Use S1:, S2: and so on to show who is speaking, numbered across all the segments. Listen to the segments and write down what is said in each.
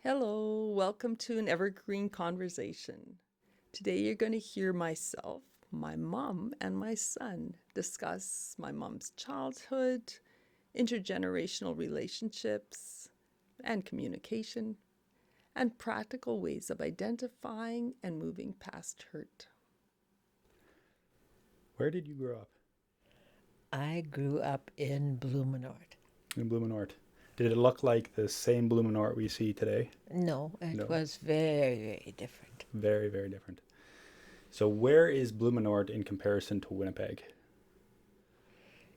S1: Hello, welcome to an Evergreen conversation. Today you're going to hear myself, my mom, and my son discuss my mom's childhood, intergenerational relationships and communication, and practical ways of identifying and moving past hurt.
S2: Where did you grow up?
S3: I grew up in Blumenort.
S2: In Blumenort. Did it look like the same Blumenort we see today?
S3: No, it
S2: No.
S3: was very, very different.
S2: Very, very different. So where is Blumenort in comparison to Winnipeg?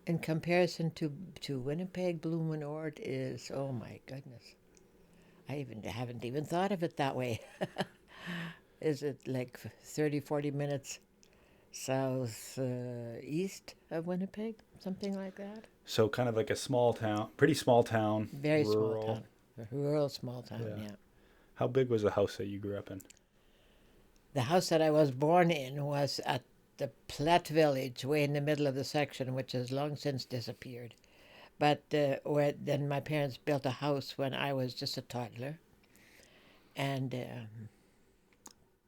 S3: In comparison to Winnipeg, Blumenort is, oh my goodness. Haven't even thought of it that way. Is it like 30, 40 minutes south east of Winnipeg? Something like that?
S2: So kind of like a small town, pretty small town,
S3: Very
S2: rural.
S3: small town. A rural small town,
S2: Yeah.
S3: yeah.
S2: How big was the house that you grew up in?
S3: The house that I was born in was at the Platte Village, way in the middle of the section, which has long since disappeared. But then my parents built a house when I was just a toddler, and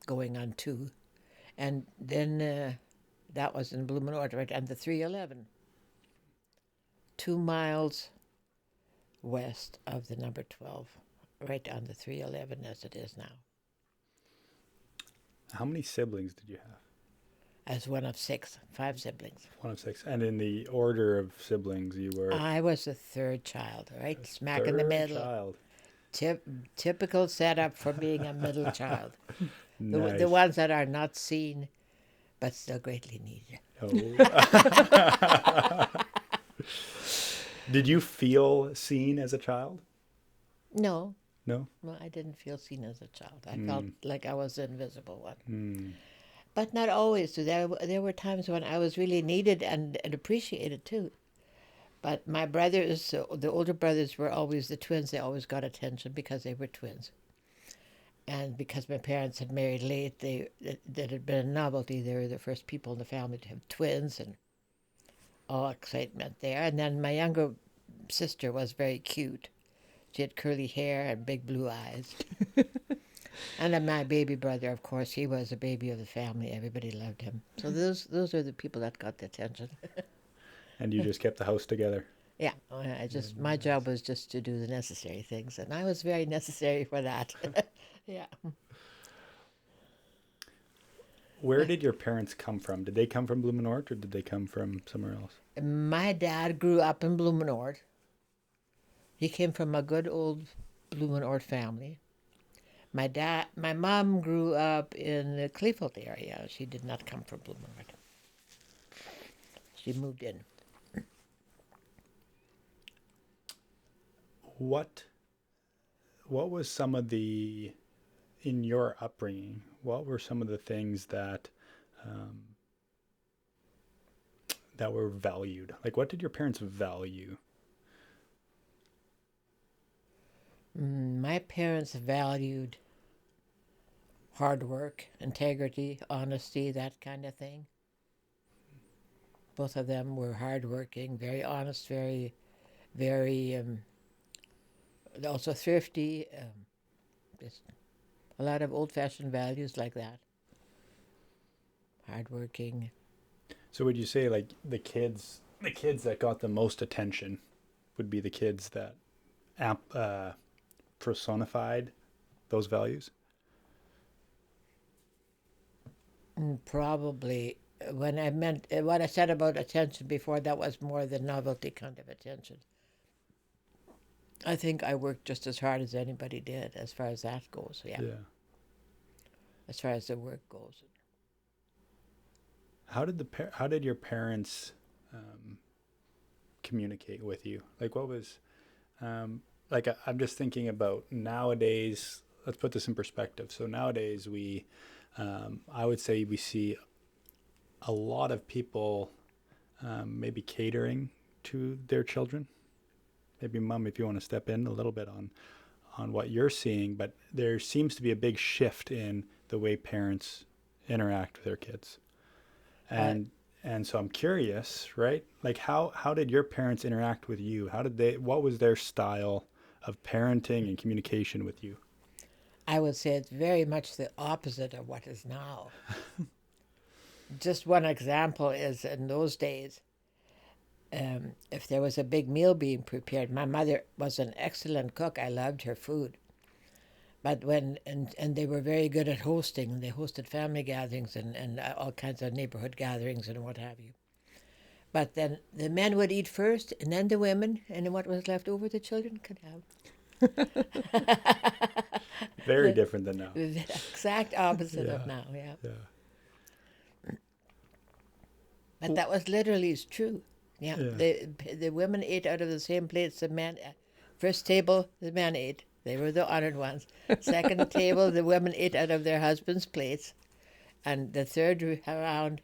S3: going on 2. And then that was in Blumenort, right on the 311, 2 miles west of the number 12, right on the 311 as it is now.
S2: How many siblings did you have?
S3: As one of 5 siblings.
S2: One of 6. And in the order of siblings, you were
S3: I was the third child, right? Smack in the middle.
S2: child.
S3: Typical setup for being a middle child.
S2: Nice.
S3: The ones that are not seen, but still greatly needed.
S2: Oh. Did you feel seen as a child?
S3: No,
S2: No?
S3: I didn't feel seen as a child. I felt like I was the invisible one.
S2: Hmm.
S3: But not always. There were times when I was really needed and appreciated too. But my brothers, the older brothers, were always the twins. They always got attention because they were twins. And because my parents had married late, that had been a novelty. They were the first people in the family to have twins, and all excitement there. And then my younger sister was very cute. She had curly hair and big blue eyes. And then my baby brother, of course, he was a baby of the family. Everybody loved him. So those are the people that got the attention.
S2: And you just kept the house together.
S3: Yeah, my job was just to do the necessary things, and I was very necessary for that. Yeah.
S2: Where did your parents come from? Did they come from Blumenort or did they come from somewhere else?
S3: My dad grew up in Blumenort. He came from a good old Blumenort family. My mom grew up in the Kleefeld area. She did not come from Blumenort. She moved in.
S2: What was some of the, in your upbringing, what were some of the things that that were valued? Like, what did your parents value?
S3: My parents valued hard work, integrity, honesty, that kind of thing. Both of them were hardworking, very honest, very, very, also thrifty. Just a lot of old-fashioned values like that. Hardworking.
S2: So would you say like the kids that got the most attention would be the kids that personified those values?
S3: Probably. When I meant what I said about attention before, that was more the novelty kind of attention. I think I worked just as hard as anybody did, as far as that goes. Yeah. As far as the work goes.
S2: How did your parents communicate with you? Like, what was I'm just thinking about nowadays. Let's put this in perspective. So nowadays I would say we see a lot of people maybe catering to their children. Maybe Mom, if you want to step in a little bit on what you're seeing, but there seems to be a big shift in the way parents interact with their kids. And so I'm curious, right? Like how did your parents interact with you? What was their style of parenting and communication with you?
S3: I would say it's very much the opposite of what is now. Just one example is in those days, if there was a big meal being prepared, my mother was an excellent cook. I loved her food. But and they were very good at hosting. They hosted family gatherings and all kinds of neighborhood gatherings and what have you. But then the men would eat first, and then the women, and then what was left over, the children could have.
S2: Very different than now.
S3: The exact opposite of
S2: Yeah.
S3: now, yeah.
S2: Yeah.
S3: But that was literally true. Yeah,
S2: Yeah.
S3: the women ate out of the same plates the men. First table, the men ate. They were the honored ones. Second table, the women ate out of their husbands' plates. And the third round,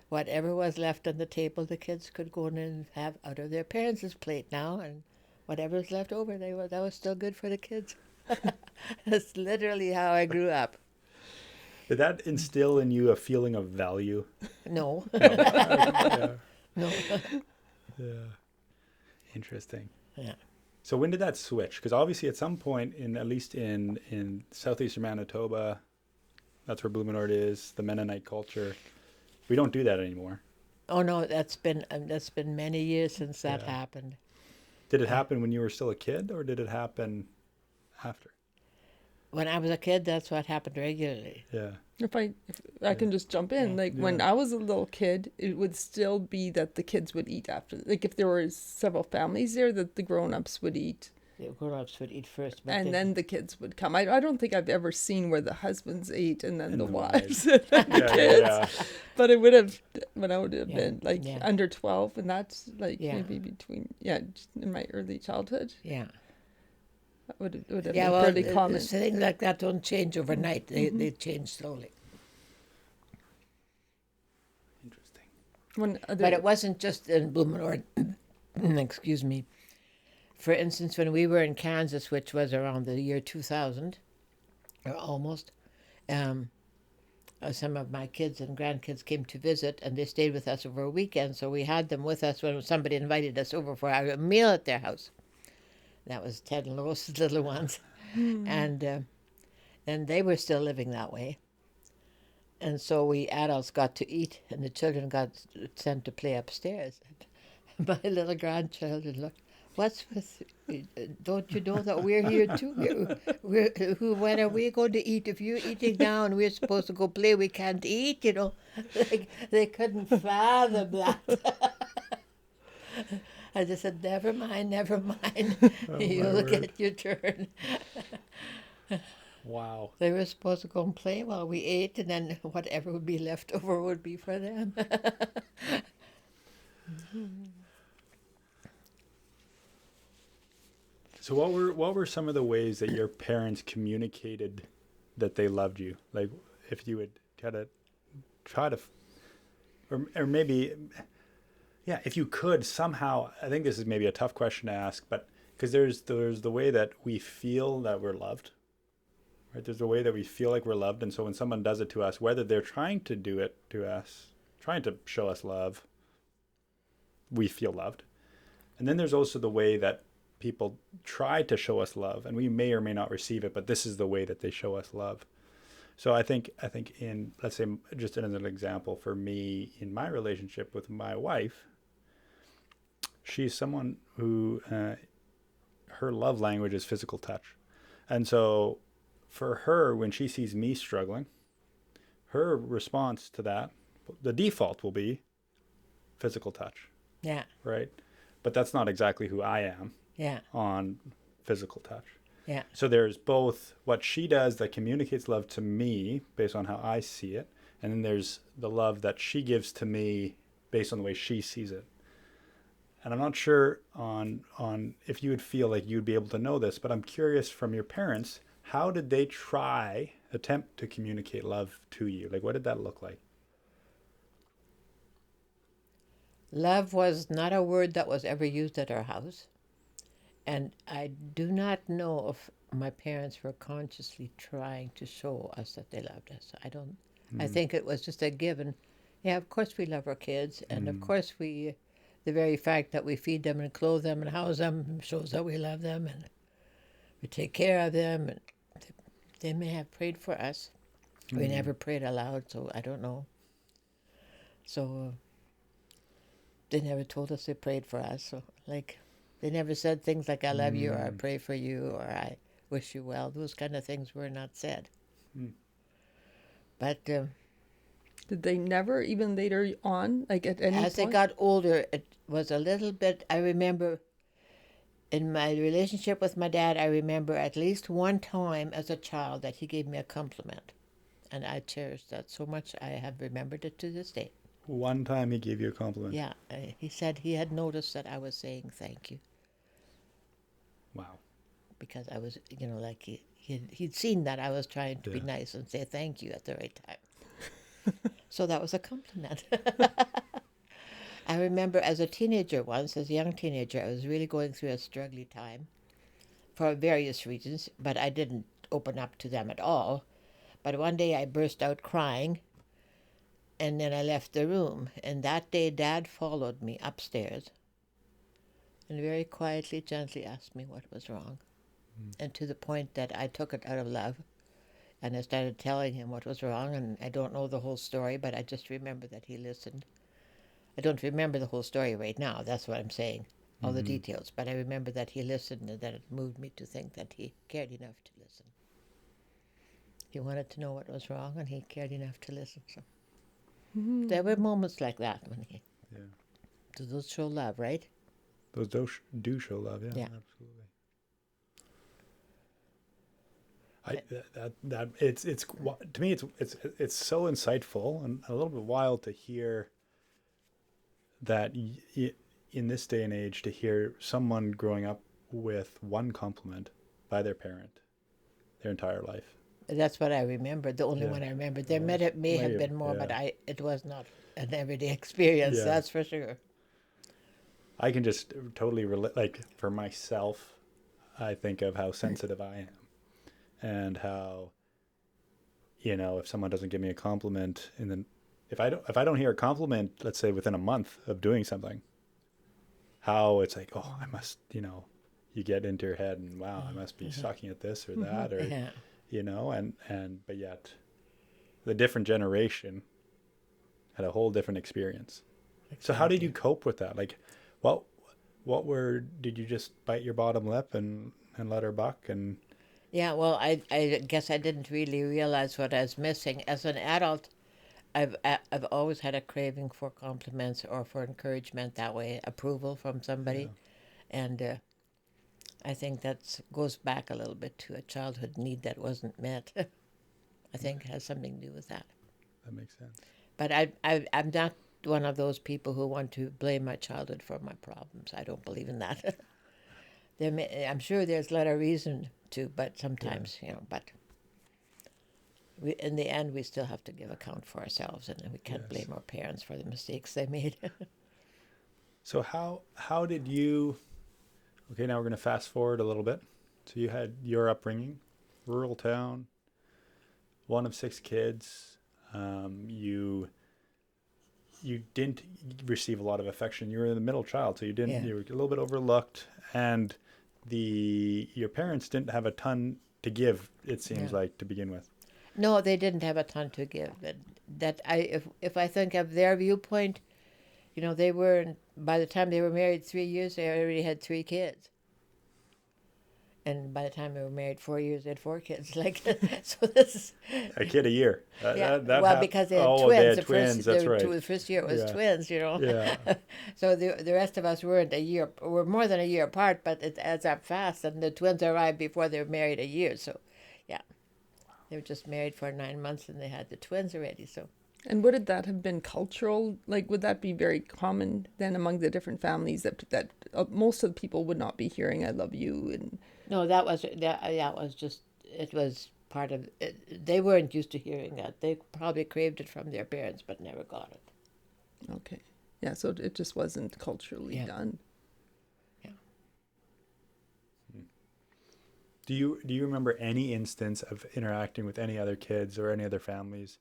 S3: whatever was left on the table, the kids could go in and have out of their parents' plate now. And whatever was left over, that was still good for the kids. That's literally how I grew up.
S2: Did that instill in you a feeling of value?
S3: No.
S2: Yeah.
S3: No.
S2: Yeah. Interesting.
S3: Yeah.
S2: So when did that switch? Because obviously at some point, at least in southeastern Manitoba, that's where Blue Minority is, the Mennonite culture, we don't do that anymore.
S3: Oh no, that's been many years since that
S2: Yeah.
S3: happened.
S2: Did it happen when you were still a kid, or did it happen after?
S3: When I was a kid, that's what happened regularly.
S2: Yeah.
S1: If I can just jump in, like when I was a little kid, it would still be that the kids would eat after. Like if there were several families there, that the grown-ups would eat,
S3: The grown-ups would eat first, but
S1: and then the kids would come. I don't think I've ever seen where the husbands ate and then
S2: And
S1: the
S2: the
S1: wives and then the
S2: Yeah,
S1: kids.
S2: yeah,
S1: But it would have when I would have
S3: Yeah,
S1: been like
S3: yeah.
S1: under 12, and that's like
S3: Yeah.
S1: maybe between just in my early childhood.
S3: yeah,
S1: That would have
S3: yeah.
S1: been
S3: Well,
S1: fairly common.
S3: things like that don't change overnight. They change slowly.
S2: Interesting.
S1: When
S3: But it wasn't just in Blumenord. Excuse me. For instance, when we were in Kansas, which was around the year 2000, or almost, some of my kids and grandkids came to visit, and they stayed with us over a weekend. So we had them with us when somebody invited us over for a meal at their house. That was Ted and Lois's little ones, and they were still living that way. And so we adults got to eat, and the children got sent to play upstairs. And my little grandchildren looked, "What's with? Don't you know that we're here too? When are we going to eat? If you're eating now and we're supposed to go play, we can't eat. You know, they couldn't fathom that." I just said, never mind. You'll get your turn.
S2: Wow.
S3: They were supposed to go and play while we ate, and then whatever would be left over would be for them.
S2: So what were some of the ways that your parents communicated that they loved you? Like if you would try to, or maybe, yeah, if you could somehow, I think this is maybe a tough question to ask, but because there's the way that we feel that we're loved, right? There's a way that we feel like we're loved. And so when someone does it to us, whether they're trying to do it to us, trying to show us love, we feel loved. And then there's also the way that people try to show us love, and we may or may not receive it, but this is the way that they show us love. So I think in, let's say, just as an example, for me, in my relationship with my wife, she's someone who her love language is physical touch. And so for her, when she sees me struggling, her response to that, the default will be physical touch.
S3: Yeah,
S2: Right? But that's not exactly who I am
S3: yeah,
S2: on physical touch.
S3: yeah,
S2: So there's both what she does that communicates love to me based on how I see it, and then there's the love that she gives to me based on the way she sees it. And I'm not sure on if you would feel like you'd be able to know this, but I'm curious from your parents, how did they attempt to communicate love to you? Like, what did that look like?
S3: Love was not a word that was ever used at our house. And I do not know if my parents were consciously trying to show us that they loved us. I think it was just a given. Yeah, of course we love our kids. And of course the very fact that we feed them and clothe them and house them shows that we love them and we take care of them and They may have prayed for us. We
S2: Mm.
S3: never prayed aloud, so I don't know. So they never told us they prayed for us. So, like, they never said things like, I love you, or I
S2: Mm.
S3: pray for you, or I wish you well. Those kind of things were not said.
S2: Mm.
S3: But
S1: Did they never, even later on, like at any
S3: as they
S1: point?
S3: got older, it was a little bit, I remember in my relationship with my dad, I remember at least one time as a child that he gave me a compliment. And I cherished that so much, I have remembered it to this day.
S2: One time he gave you a compliment.
S3: Yeah, he said he had noticed that I was saying thank you
S2: Wow.
S3: because I was, like he'd seen that I was trying to be
S2: Yeah.
S3: nice and say thank you at the right time. So that was a compliment. I remember as a teenager once, as a young teenager, I was really going through a struggling time for various reasons, but I didn't open up to them at all. But one day I burst out crying, and then I left the room. And that day, Dad followed me upstairs and very quietly, gently asked me what was wrong. And to the point that I took it out of love. And I started telling him what was wrong. And I don't know the whole story, but I just remember that he listened. I don't remember the whole story right now. That's what I'm saying, all the details. But I remember that he listened and that it moved me to think that he cared enough to listen. He wanted to know what was wrong, and he cared enough to listen. So there were moments like that when he.
S2: Yeah.
S3: Do those show love, right?
S2: Those do show love. Yeah.
S3: Yeah.
S2: Absolutely. That it's to me it's so insightful and a little bit wild to hear that in this day and age, to hear someone growing up with one compliment by their parent their entire life.
S3: That's what I remember. The only
S2: Yeah.
S3: one I remember. There
S2: Well,
S3: may have been more, but
S2: yeah.
S3: it was not an everyday experience.
S2: Yeah.
S3: That's for sure.
S2: I can just totally relate. Like for myself, I think of how sensitive I am, and how, if someone doesn't give me a compliment, and then if I don't hear a compliment, let's say within a month of doing something, how it's like, oh, I must, you get into your head and wow, I must be sucking at this or that, or
S3: Yeah.
S2: but yet the different generation had a whole different experience. So how did you cope with that? Like, did you just bite your bottom lip and let her buck? And
S3: Yeah, well, I guess I didn't really realize what I was missing. As an adult, I've always had a craving for compliments or for encouragement that way, approval from somebody, and I think that goes back a little bit to a childhood need that wasn't met. I think it has something to do with that.
S2: that makes sense.
S3: But I'm not one of those people who want to blame my childhood for my problems. I don't believe in that. I'm sure there's a lot of reason to, but sometimes, but in the end, we still have to give account for ourselves, and we can't blame our parents for the mistakes they made.
S2: So how did you? Okay, now we're going to fast forward a little bit. So you had your upbringing, rural town, one of 6 kids. You didn't receive a lot of affection. You were the middle child, so you didn't.
S3: Yeah.
S2: You were a little bit overlooked, and your parents didn't have a ton to give. It seems
S3: Yeah.
S2: like to begin with.
S3: No, they didn't have a ton to give. If I think of their viewpoint, they were, by the time they were married 3 years, they already had 3 kids. And by the time they were married 4 years, they had 4 kids. Like, so this is,
S2: A kid a year.
S3: because they had twins.
S2: They had
S3: the
S2: twins.
S3: First,
S2: That's
S3: the,
S2: right.
S3: The first year it was
S2: Yeah.
S3: twins,
S2: Yeah.
S3: So the rest of us weren't a year. We're more than a year apart, but it adds up fast. And the twins arrived before they were married a year. So, yeah, they were just married for 9 months, and they had the twins already. So.
S1: And would that have been cultural? Like, would that be very common then among the different families that most of the people would not be hearing "I love you"? And
S3: No, that was just, it was part of it. They weren't used to hearing that. They probably craved it from their parents, but never got it.
S1: okay, yeah, so it just wasn't culturally done.
S3: Yeah.
S2: Do you remember any instance of interacting with any other kids or any other families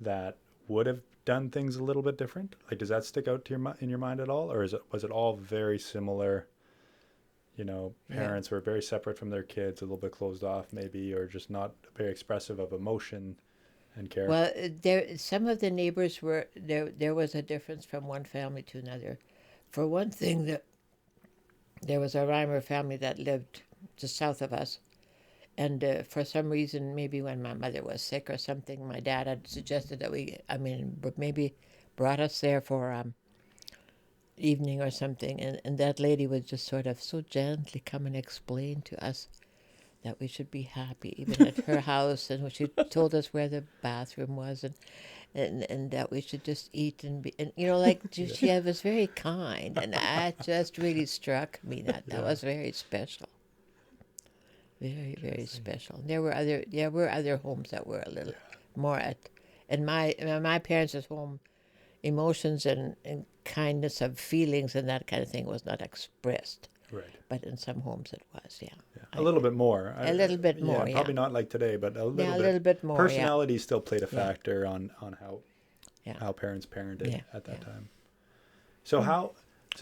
S2: that would have done things a little bit different? Like, does that stick out to in your mind at all, or was it all very similar? parents were very separate from their kids, a little bit closed off maybe, or just not very expressive of emotion and care.
S3: Well, some of the neighbors were there. There was a difference from one family to another. For one thing, there was a Reimer family that lived just south of us, and for some reason, maybe when my mother was sick or something, my dad had suggested that maybe brought us there for evening or something, and that lady would just sort of so gently come and explain to us that we should be happy even at her house, and she told us where the bathroom was, and that we should just eat and be, and she was very kind, and that just really struck me that was very special, very very special. There were other homes that were a little more in my parents' home. Emotions and kindness of feelings and that kind of thing was not expressed.
S2: Right.
S3: But in some homes it was, yeah.
S2: A little bit more.
S3: A little bit more, yeah.
S2: Probably not like today, but a little
S3: bit more.
S2: Personality still played a factor on how parents parented at that time. So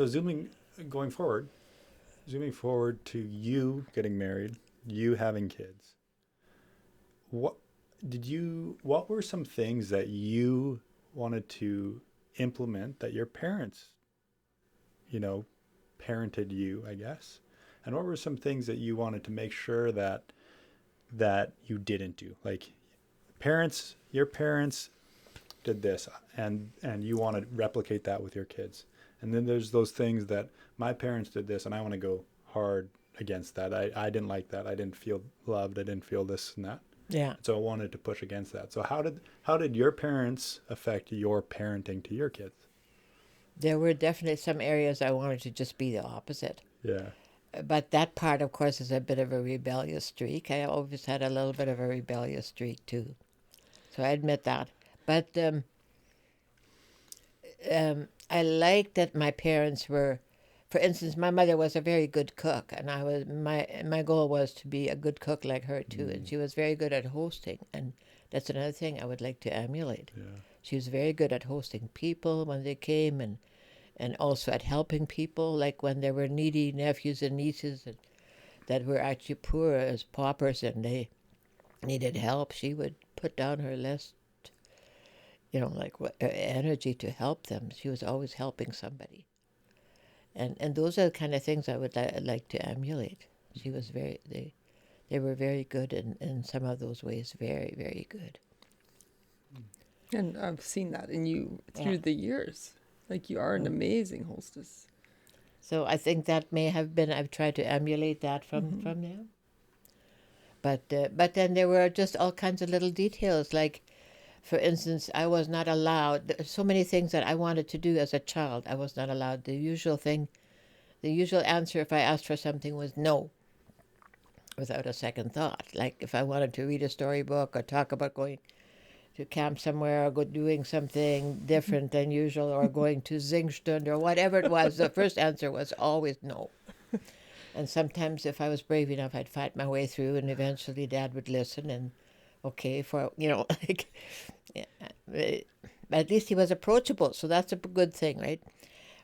S2: zooming forward to you getting married, you having kids. What were some things that you wanted to implement that your parents, parented you, I guess? And what were some things that you wanted to make sure that you didn't do? Like your parents did this and you want to replicate that with your kids. And then there's those things that my parents did this and I want to go hard against that. I didn't like that. I didn't feel loved. I didn't feel this and that.
S3: Yeah.
S2: So I wanted to push against that. So how did your parents affect your parenting to your kids?
S3: There were definitely some areas I wanted to just be the opposite.
S2: Yeah.
S3: But that part, of course, is a bit of a rebellious streak. I always had a little bit of a rebellious streak, too. So I admit that. But I liked that my parents were, for instance, my mother was a very good cook, and my goal was to be a good cook like her, too. And she was very good at hosting, and that's another thing I would like to emulate.
S2: Yeah.
S3: She was very good at hosting people when they came, and also at helping people, like when there were needy nephews and nieces that were actually poor as paupers and they needed help. She would put down her list, energy to help them. She was always helping somebody. And those are the kind of things I would like to emulate. She was they were very good in some of those ways, very, very good.
S1: And I've seen that in you through the years. Like, you are an amazing hostess.
S3: So I think that may have been, I've tried to emulate that from them. But then there were just all kinds of little details. Like, for instance, I was not allowed, so many things that I wanted to do as a child, I was not allowed. The usual answer if I asked for something was no, without a second thought. Like, if I wanted to read a storybook or talk about going to camp somewhere or doing something different than usual or going to Zingstund or whatever it was, the first answer was always no. And sometimes if I was brave enough, I'd fight my way through, and eventually Dad would listen and at least he was approachable, so that's a good thing, right?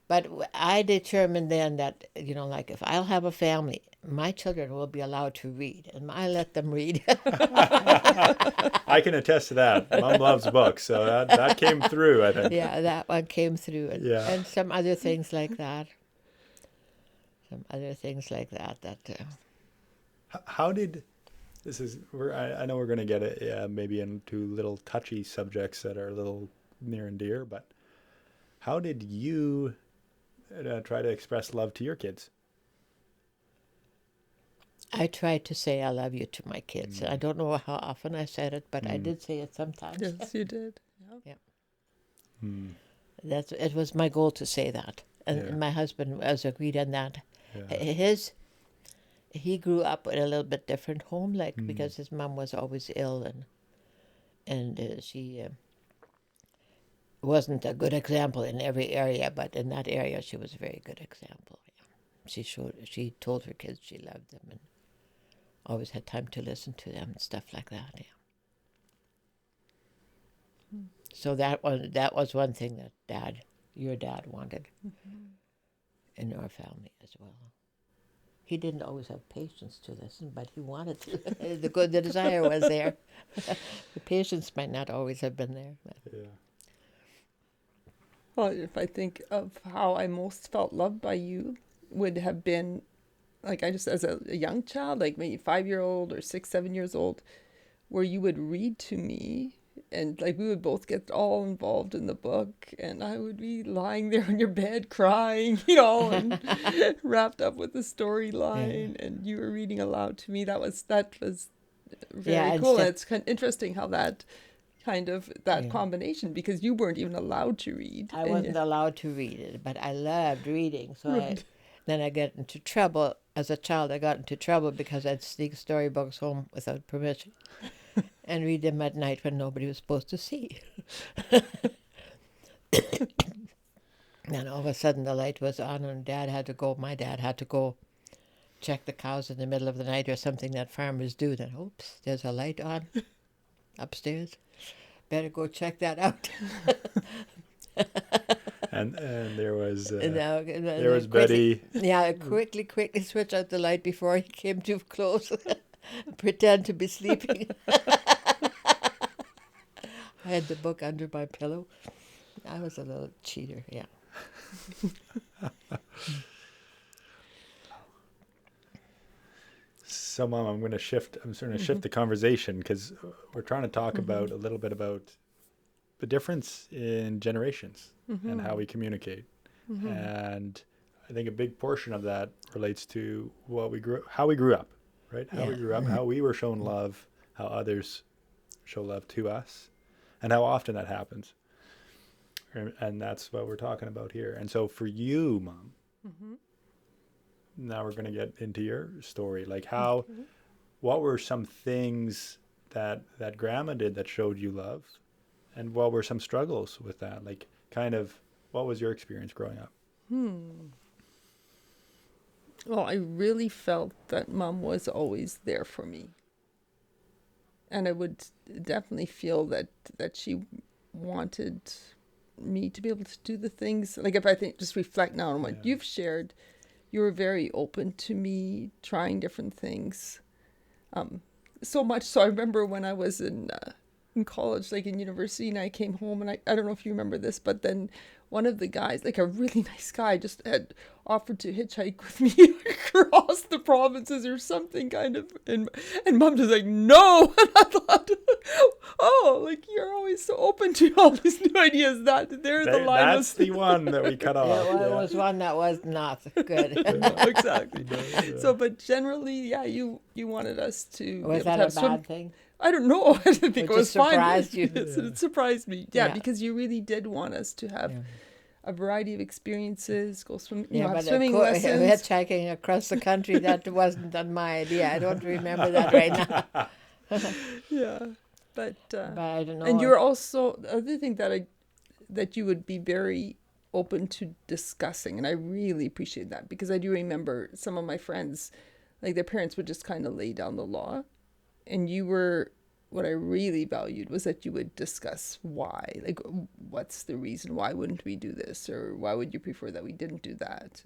S3: But I determined then that, if I'll have a family, my children will be allowed to read, and I let them read.
S2: I can attest to that. Mom loves books, so that came through, I think.
S3: Yeah, that one came through. And some other things like that.
S2: How did... I know we're going to get it maybe into little touchy subjects that are a little near and dear, but how did you try to express love to your kids?
S3: I tried to say I love you to my kids. I don't know how often I said it, but I did say it sometimes.
S1: Yes, you did.
S3: Yeah. It was my goal to say that, and my husband was agreed on that. Yeah. He grew up in a little bit different home, because his mom was always ill, and she wasn't a good example in every area, but in that area she was a very good example. Yeah. She told her kids she loved them and always had time to listen to them and stuff like that. Yeah. So that was one thing that your dad wanted in our family as well. He didn't always have patience to listen, but he wanted to. The desire was there. The patience might not always have been there. But.
S2: Yeah.
S1: Well, if I think of how I most felt loved by you, would have been like I just as a young child, like maybe 5-year-old or 6, 7 years old, where you would read to me and like we would both get all involved in the book and I would be lying there on your bed crying, and wrapped up with the storyline and you were reading aloud to me. That was very cool. And it's kind of interesting how that combination, because you weren't even allowed to read.
S3: I wasn't allowed to read it, but I loved reading. So then I got into trouble. As a child, I got into trouble because I'd sneak storybooks home without permission and read them at night when nobody was supposed to see. And all of a sudden the light was on and my dad had to go check the cows in the middle of the night or something that farmers do. Then, oops, there's a light on upstairs. Better go check that out.
S2: And there was
S3: there
S2: Betty.
S3: Yeah, quickly switch out the light before he came too close. Pretend to be sleeping. I had the book under my pillow. I was a little cheater, yeah.
S2: So, Mom, I'm going to shift the conversation because we're trying to talk about a little bit about the difference in generations and how we communicate. And I think a big portion of that relates to how we grew up, right? How we grew up, how we were shown love, how others show love to us, and how often that happens. And that's what we're talking about here. And so for you, Mom, now we're going to get into your story. Like what were some things that Grandma did that showed you love? And what were some struggles with that? Like what was your experience growing up?
S1: Well, I really felt that Mom was always there for me. And I would definitely feel that she wanted me to be able to do the things. Like if I just reflect now on what you've shared, you were very open to me trying different things. So much so I remember when I was in college, like in university, and I came home and I don't know if you remember this, but then one of the guys, like a really nice guy, just had offered to hitchhike with me across the provinces or something kind of, and Mom was like, no. And I thought, oh, like you're always so open to all these new ideas. That's
S2: the one that we cut off.
S3: It was one that was not good.
S1: Exactly. So, but generally, you wanted us to.
S3: Was that a bad thing?
S1: I don't know. I didn't think it was fine.
S3: Surprised you.
S1: It surprised me. Yeah, because you really did want us to have a variety of experiences, go swim, have swimming lessons.
S3: Hitchhiking across the country, that wasn't on my idea. I don't remember that right now.
S1: But
S3: I don't know.
S1: And you're also, the other thing that you would be very open to discussing, and I really appreciate that, because I do remember some of my friends, like their parents would just kind of lay down the law. And what I really valued was that you would discuss why, like what's the reason, why wouldn't we do this, or why would you prefer that we didn't do that?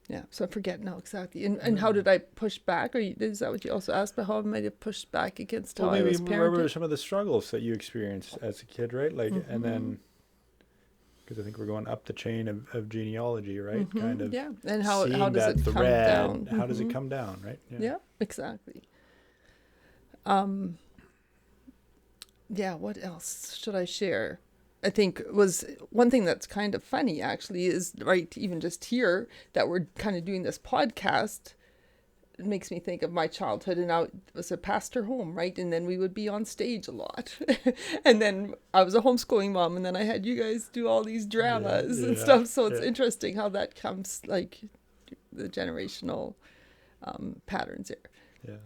S1: Yeah, so I forget now exactly. And how did I push back? Is that what you also asked about? How I might have pushed back against how I was parented?
S2: Remember some of the struggles that you experienced as a kid, right? Like, and then, because I think we're going up the chain of genealogy, right?
S1: Kind of. Yeah, and how does it come down?
S2: How does it come down, right?
S1: Yeah, exactly. What else should I share? I think was one thing that's kind of funny actually is, right, even just here that we're kind of doing this podcast, it makes me think of my childhood, and I was a pastor home, right? And then we would be on stage a lot. And then I was a homeschooling mom, and then I had you guys do all these dramas and stuff. So it's interesting how that comes, like the generational patterns here.
S2: Yeah.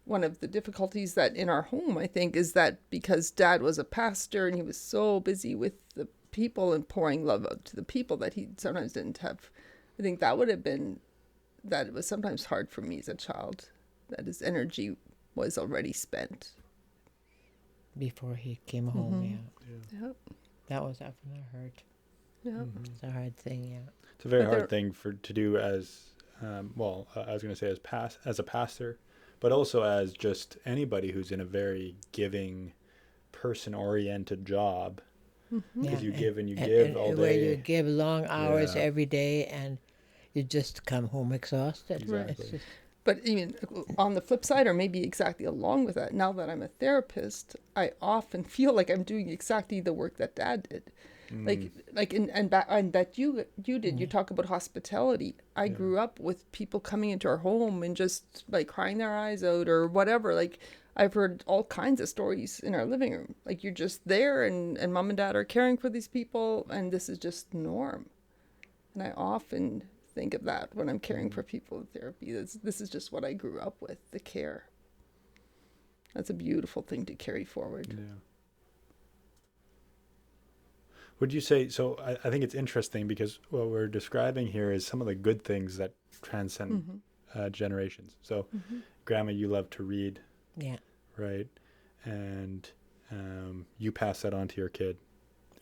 S1: One of the difficulties that in our home, I think, is that because Dad was a pastor and he was so busy with the people and pouring love out to the people that he sometimes didn't have. I think that would have been, that it was sometimes hard for me as a child, that his energy was already spent.
S3: Before he came home,
S1: Yep.
S3: That was definitely hurt.
S1: Yeah.
S3: It's a hard thing, yeah.
S2: It's a very
S1: But
S2: hard thing to do as I was going to say as a pastor, but also as just anybody who's in a very giving, person-oriented job,
S3: Yeah,
S2: because you give and you
S3: and,
S2: give all
S3: where you
S2: day.
S3: give long hours
S2: Yeah.
S3: every day, and you just come home exhausted.
S1: Right.
S3: It's
S2: Exactly.
S3: just,
S1: But even on the flip side, or maybe exactly along with that, now that I'm a therapist, I often feel like I'm doing exactly the work that Dad did. Like and that you did. You talk about hospitality. I
S2: Yeah.
S1: grew up with people coming into our home and just like crying their eyes out or whatever. Like I've heard all kinds of stories in our living room. Like you're just there and mom and dad are caring for these people and this is just norm. And I often think of that when I'm caring for people in therapy. This is just what I grew up with, the care. That's a beautiful thing to carry forward.
S2: Yeah. Would you say so? I think it's interesting because what we're describing here is some of the good things that transcend generations. So, Grandma, you love to read,
S3: yeah.
S2: right? And you pass that on to your kid.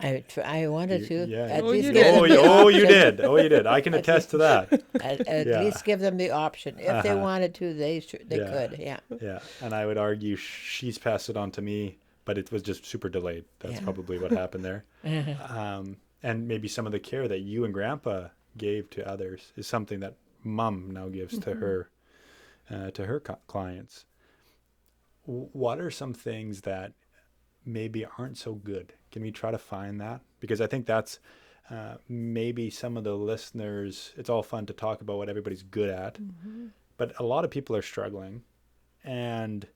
S3: I wanted
S2: You,
S3: to
S2: yeah.
S3: at
S1: Oh,
S3: least
S1: you
S3: give
S1: did.
S3: them the
S2: Oh, you
S3: option.
S2: did. Oh, you did. I can
S3: At
S2: attest to that.
S3: At
S2: Yeah.
S3: least give them the option. If they
S2: Uh-huh.
S3: wanted to, they
S2: Yeah.
S3: could. Yeah.
S2: Yeah. And I would argue she's passed it on to me, but it was just super delayed. That's
S3: Yeah.
S2: probably what happened there. And maybe some of the care that you and Grandpa gave to others is something that Mom now gives to her clients. What are some things that maybe aren't so good? Can we try to find that? Because I think that's maybe some of the listeners, it's all fun to talk about what everybody's good at, but a lot of people are struggling and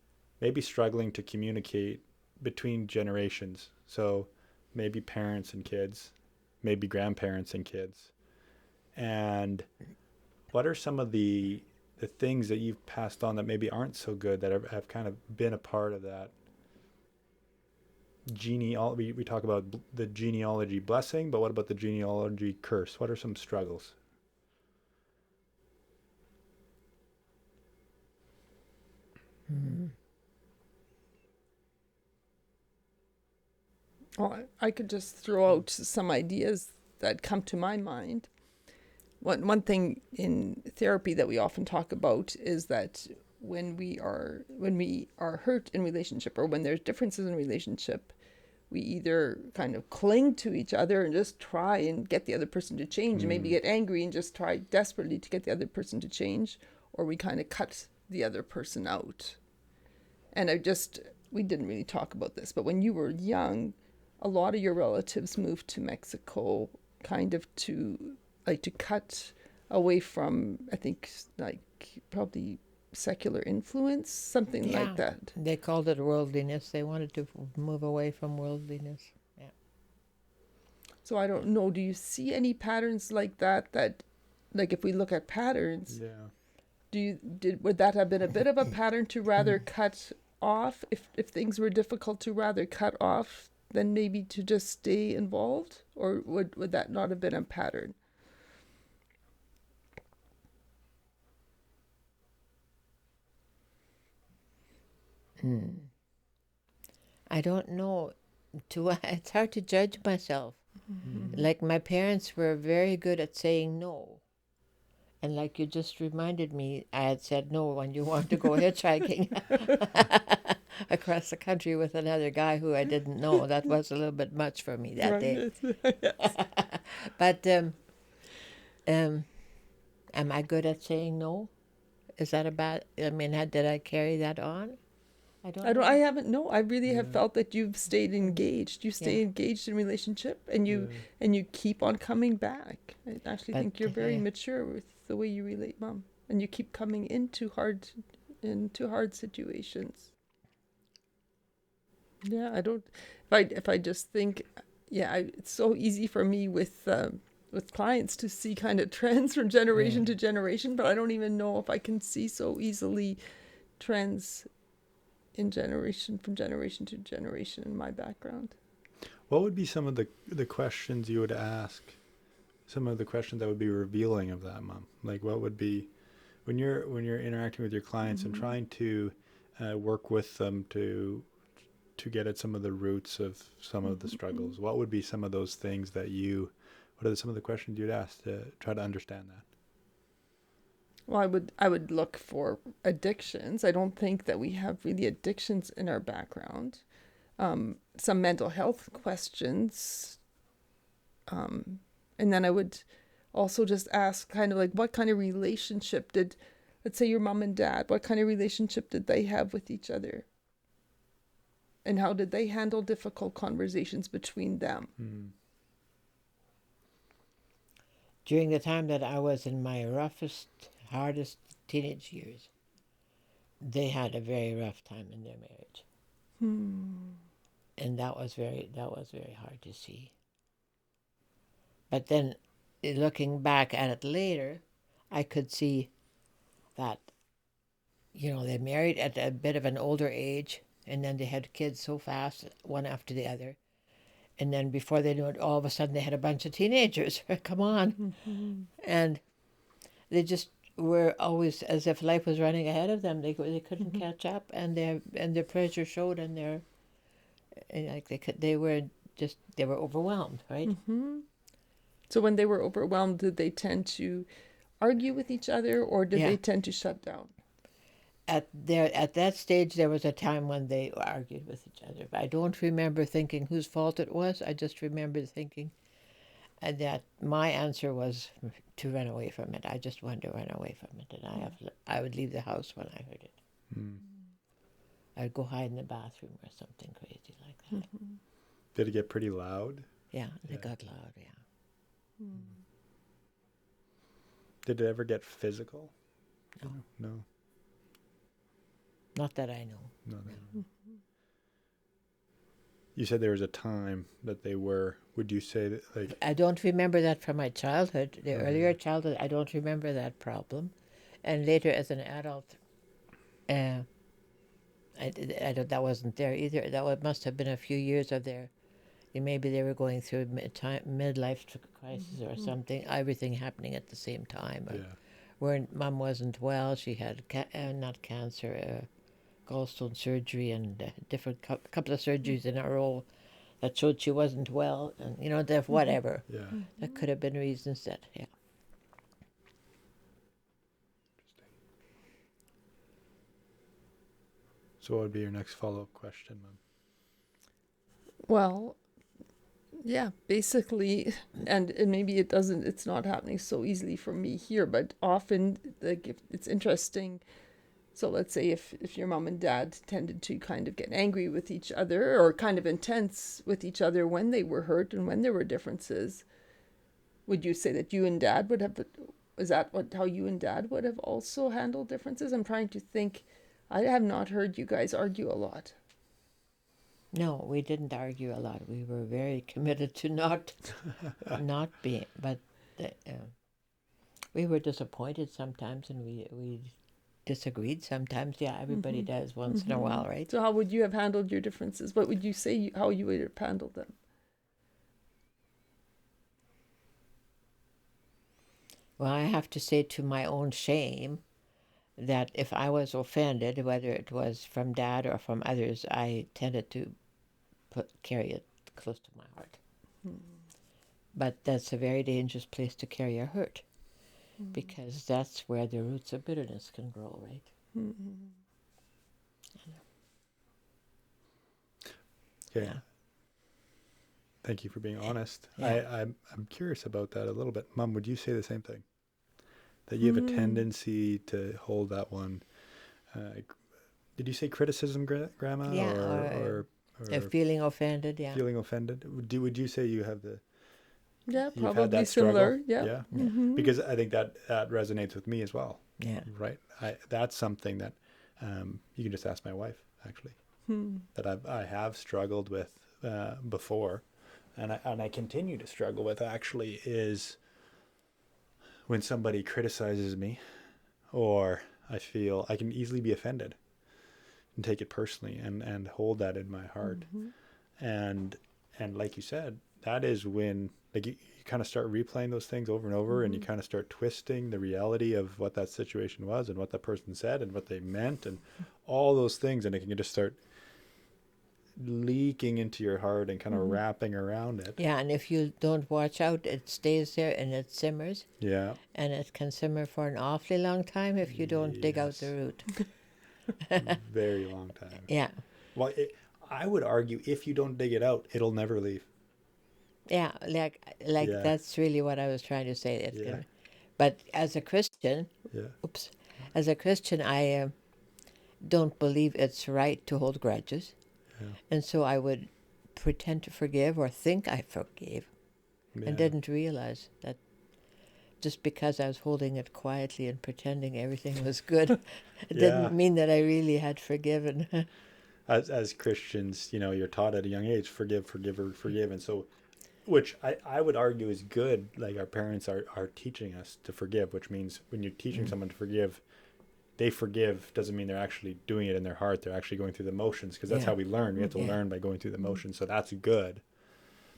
S2: maybe struggling to communicate between generations. So maybe parents and kids, maybe grandparents and kids. And what are some of the things that you've passed on that maybe aren't so good that have kind of been a part of that we talk about the genealogy blessing, but what about the genealogy curse? What are some struggles?
S1: Well, I could just throw out some ideas that come to my mind. One thing in therapy that we often talk about is that when we are hurt in relationship or when there's differences in relationship, we either kind of cling to each other and just try and get the other person to change and maybe get angry and just try desperately to get the other person to change, or we kind of cut the other person out. And we didn't really talk about this, but when you were young, a lot of your relatives moved to Mexico kind of to cut away from, I think, like probably secular influence, something like that.
S3: They called it worldliness. They wanted to move away from worldliness. Yeah.
S1: So I don't know, do you see any patterns like that like if we look at patterns,
S2: Yeah.
S1: would that have been a bit of a pattern to rather cut off if things were difficult, to rather cut off than maybe to just stay involved, or would that not have been a pattern?
S3: I don't know. It's hard to judge myself. Like my parents were very good at saying no. And like you just reminded me, I had said no when you wanted to go hitchhiking across the country with another guy who I didn't know. That was a little bit much for me that day.
S1: Yes.
S3: But am I good at saying no? Is that I mean, did I carry that on? I don't know.
S1: I haven't, no, I really have felt that you've stayed engaged. You stay
S3: Yeah.
S1: engaged in relationship and you keep on coming back. I actually
S3: But,
S1: think you're very mature with the way you relate, Mom. And you keep coming into hard situations. Yeah, I don't, if I just think, it's so easy for me with clients to see kind of trends from generation to generation, but I don't even know if I can see so easily trends in from generation to generation in my background.
S2: What would be some of the questions you would ask? Some of the questions that would be revealing of that, Mom. Like, what would be when you're interacting with your clients and trying to work with them to get at some of the roots of some of the struggles? What would be some of those things that you what are some of the questions you'd ask to try to understand that?
S1: Well, I would look for addictions. I don't think that we have really addictions in our background. Some mental health questions. And then I would also just ask kind of like, what kind of relationship did, let's say your mom and dad, what kind of relationship did they have with each other? And how did they handle difficult conversations between them?
S3: During the time that I was in my roughest, hardest teenage years, they had a very rough time in their marriage. And that was very hard to see. But then, looking back at it later, I could see that, they married at a bit of an older age, and then they had kids so fast, one after the other. And then before they knew it, all of a sudden they had a bunch of teenagers. Come on. And they just were always as if life was running ahead of them. They couldn't catch up, and their pressure showed, and they were overwhelmed, right?
S1: So when they were overwhelmed, did they tend to argue with each other, or did
S3: Yeah.
S1: they tend to shut down?
S3: At that stage, there was a time when they argued with each other. I don't remember thinking whose fault it was. I just remember thinking that my answer was to run away from it. I just wanted to run away from it, and I would leave the house when I heard it. I'd go hide in the bathroom or something crazy like that.
S2: Did it get pretty loud?
S3: Yeah, it got loud, yeah.
S2: Did it ever get physical?
S3: No.
S2: No.
S3: Not that I know.
S2: No. You said there was a time that they were. Would you say that, like?
S3: I don't remember that from my childhood. The earlier childhood, I don't remember that problem. And later, as an adult, I don't, that wasn't there either. Must have been a few years of their. Maybe they were going through midlife crisis or something. Everything happening at the same time. Where Mom wasn't well, she had not cancer, gallstone surgery, and different couple of surgeries in a row that showed she wasn't well, and whatever.
S2: Yeah.
S3: That could have been reasons that. Yeah.
S2: So what would be your next follow-up question, Mom?
S1: Well, yeah, basically, and maybe it's not happening so easily for me here, but often, like, if it's interesting. So let's say if your mom and dad tended to kind of get angry with each other, or kind of intense with each other when they were hurt and when there were differences, would you say that you and dad would have, is that how you and dad would have also handled differences? I'm trying to think. I have not heard you guys argue a lot.
S3: No, we didn't argue a lot. We were very committed to not being, but we were disappointed sometimes, and we disagreed sometimes. Yeah, everybody does once in a while, right?
S1: So how would you have handled your differences? What would you say how you would have handled them?
S3: Well, I have to say, to my own shame, that if I was offended, whether it was from Dad or from others, I tended to carry it close to my heart. But that's a very dangerous place to carry a hurt, because that's where the roots of bitterness can grow, right?
S2: Okay.
S3: Yeah.
S2: Thank you for being honest.
S3: Yeah.
S2: I'm curious about that a little bit. Mom, would you say the same thing? That you have a tendency to hold that one. Did you say criticism, Grandma?
S3: Yeah,
S2: Or
S3: feeling offended, yeah.
S2: feeling offended? Would you say you have the?
S1: Yeah,
S2: You've had
S1: probably
S2: that
S1: similar.
S2: struggle?
S1: Yeah.
S2: Yeah. Because I think that resonates with me as well.
S3: Yeah.
S2: Right. That's something that you can just ask my wife, actually, that I have struggled with before, and I continue to struggle with, actually, is when somebody criticizes me, or I feel I can easily be offended and take it personally, and hold that in my heart. And like you said, that is when, like, you kind of start replaying those things over and over, and you kind of start twisting the reality of what that situation was and what that person said and what they meant and all those things, and it can just start leaking into your heart and kind of wrapping around it.
S3: Yeah, and if you don't watch out, it stays there and it simmers,
S2: Yeah.
S3: and it can simmer for an awfully long time if you don't dig out the
S2: Yes.
S3: root.
S2: Very long time.
S3: Yeah,
S2: Well, I would argue if you don't dig it out, it'll never leave.
S3: yeah, like
S2: Yeah.
S3: that's really what I was trying to say. It
S2: Yeah.
S3: can, but as a Christian,
S2: Yeah.
S3: oops, as a Christian, I don't believe it's right to hold grudges,
S2: Yeah.
S3: and so I would pretend to forgive or think I forgave,
S2: Yeah.
S3: and didn't realize that just because I was holding it quietly and pretending everything was good, it
S2: Yeah.
S3: didn't mean that I really had forgiven.
S2: As Christians, you're taught at a young age, forgive, forgive. And so, which I would argue is good. Like our parents are teaching us to forgive, which means when you're teaching someone to forgive, they forgive doesn't mean they're actually doing it in their heart. They're actually going through the motions, because that's
S3: Yeah.
S2: how we learn. We have to
S3: Yeah.
S2: learn by going through the motions. So that's good.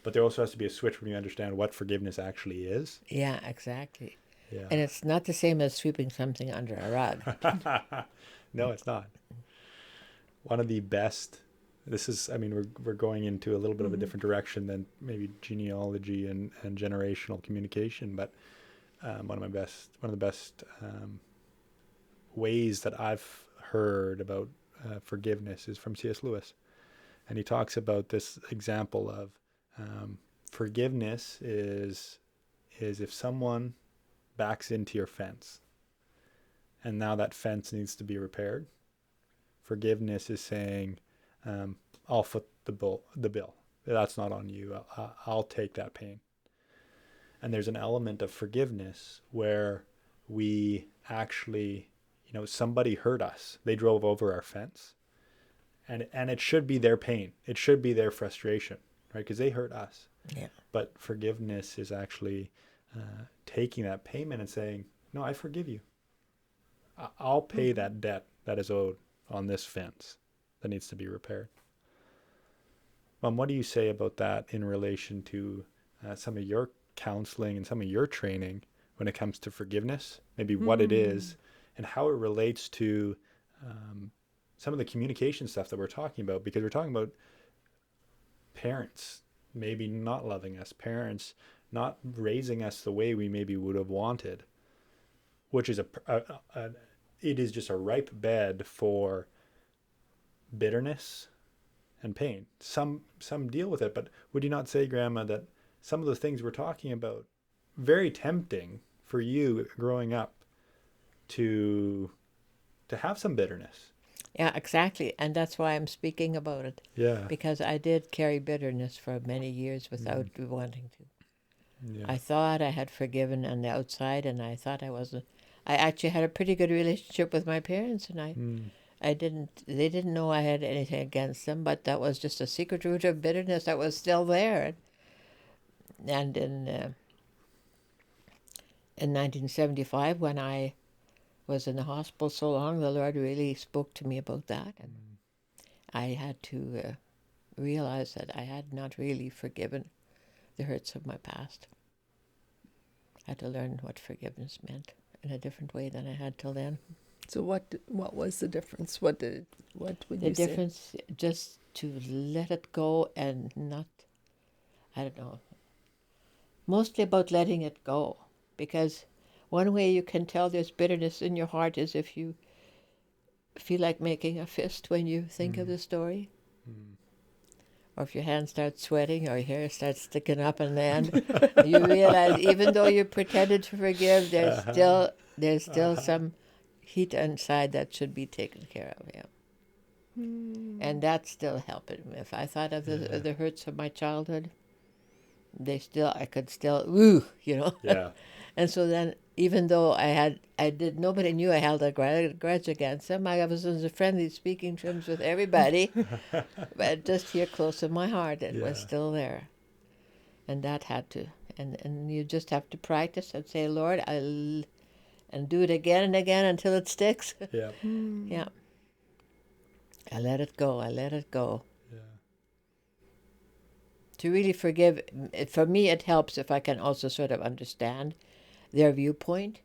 S2: But there also has to be a switch when you understand what forgiveness actually is.
S3: Yeah, exactly.
S2: Yeah.
S3: And it's not the same as sweeping something under a rug.
S2: No, it's not. One of the best. This is, we're going into a little bit of a different direction than maybe genealogy and generational communication, but one of the best ways that I've heard about forgiveness is from C.S. Lewis, and he talks about this example of forgiveness is if someone backs into your fence, and now that fence needs to be repaired. Forgiveness is saying, I'll foot the bill. That's not on you. I'll take that pain. And there's an element of forgiveness where we actually, somebody hurt us. They drove over our fence. And it should be their pain. It should be their frustration, right? Because they hurt us.
S3: Yeah.
S2: But forgiveness is actually taking that payment and saying, no, I forgive you. I'll pay that debt that is owed on this fence that needs to be repaired. Mom, what do you say about that in relation to some of your counseling and some of your training when it comes to forgiveness? Maybe what it is and how it relates to some of the communication stuff that we're talking about, because we're talking about parents maybe not loving us, parents not raising us the way we maybe would have wanted, which is it is just a ripe bed for bitterness and pain. Some deal with it, but would you not say, Grandma, that some of the things we're talking about, very tempting for you growing up to have some bitterness?
S3: Yeah, exactly. And that's why I'm speaking about it.
S2: Yeah.
S3: Because I did carry bitterness for many years without wanting to.
S2: Yeah.
S3: I thought I had forgiven on the outside, and I thought I wasn't. I actually had a pretty good relationship with my parents, and they didn't know I had anything against them, but that was just a secret root of bitterness that was still there. And in 1975, when I was in the hospital so long, the Lord really spoke to me about that, and I had to realize that I had not really forgiven the hurts of my past. I had to learn what forgiveness meant in a different way than I had till then.
S1: So what was the difference? What would
S3: The
S1: you say?
S3: difference, just to let it go and not, I don't know, mostly about letting it go. Because one way you can tell there's bitterness in your heart is if you feel like making a fist when you think of the story. Or if your hand starts sweating or your hair starts sticking up on the end, you realize even though you pretended to forgive, there's still some heat inside that should be taken care of. Yeah. And that's still helping. If I thought of the hurts of my childhood, I could still,
S2: Yeah.
S3: And so then, even though nobody knew I held a grudge against them. I was in the friendly speaking terms with everybody, but just here close in my heart, it was still there. And that had to, and you just have to practice and say, Lord, and do it again and again until it sticks.
S2: Yeah.
S3: Yeah. I let it go.
S2: Yeah.
S3: To really forgive, for me, it helps if I can also sort of understand their viewpoint.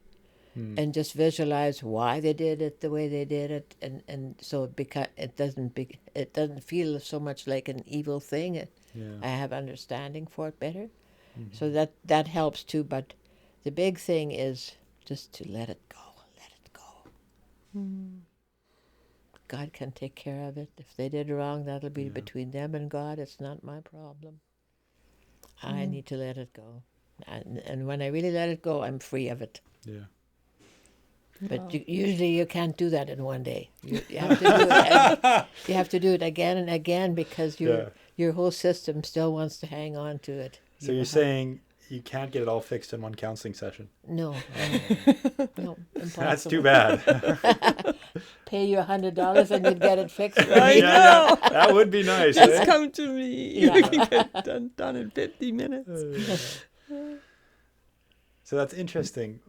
S3: and just visualize why they did it the way they did it, and so it doesn't feel so much like an evil thing. I have understanding for it better, so that helps too. But the big thing is just to let it go. Let it go. God can take care of it. If they did wrong, that'll be between them and God. It's not my problem. I need to let it go. And when I really let it go, I'm free of it.
S2: Yeah.
S3: But usually you can't do that in one day. You have to do it. You have to do it again and again because your whole system still wants to hang on to it.
S2: So you're saying you can't get it all fixed in one counseling session?
S3: No. No, impossible.
S2: That's too bad.
S3: Pay you $100 and you'd get it fixed.
S1: I know.
S2: That would be nice.
S1: Just come to me. You can get done in 50 minutes.
S2: So that's interesting.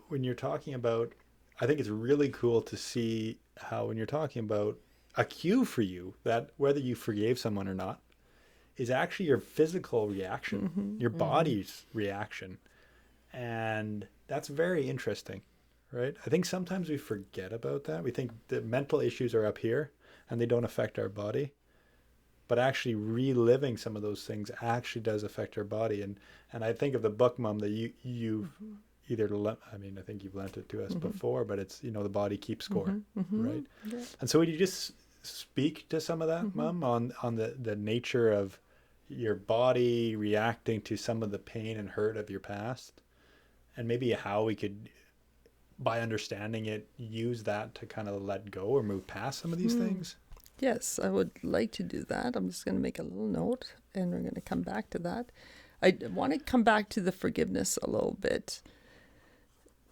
S2: When you're talking about, I think it's really cool to see how when you're talking about a cue for you, that whether you forgave someone or not, is actually your physical reaction, your body's reaction. And that's very interesting, right? I think sometimes we forget about that. We think the mental issues are up here and they don't affect our body. But actually reliving some of those things actually does affect our body. And I think of the book, Mom, that you've either, I think you've lent it to us before, but it's, the body keeps score, right? Yeah. And so would you just speak to some of that, Mom, on the nature of your body reacting to some of the pain and hurt of your past, and maybe how we could, by understanding it, use that to kind of let go or move past some of these things?
S1: Yes, I would like to do that. I'm just going to make a little note and we're going to come back to that. I want to come back to the forgiveness a little bit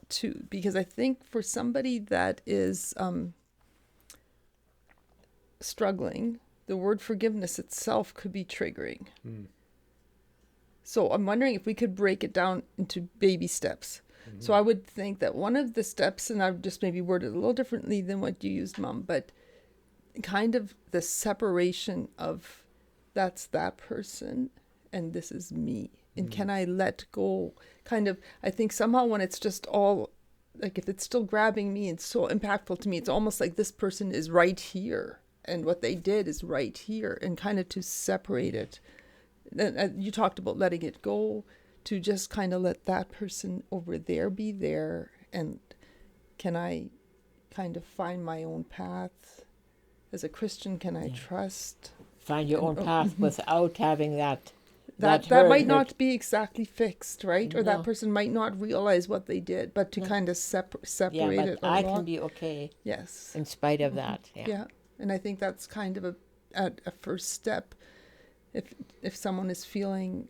S1: too, because I think for somebody that is struggling, the word forgiveness itself could be triggering. So I'm wondering if we could break it down into baby steps. So I would think that one of the steps, and I've just maybe worded it a little differently than what you used, Mom, but kind of the separation of that's that person and this is me. And can I let go? Kind of, I think somehow when it's just all, like if it's still grabbing me and so impactful to me, it's almost like this person is right here and what they did is right here, and kind of to separate it. You talked about letting it go, to just kind of let that person over there be there, and can I kind of find my own path? As a Christian, can I trust?
S3: Find your own path without having that
S1: might not be exactly fixed, right? Or that person might not realize what they did, but to kind of separate it.
S3: I can be okay.
S1: Yes.
S3: In spite of that.
S1: Yeah. And I think that's kind of a first step. If someone is feeling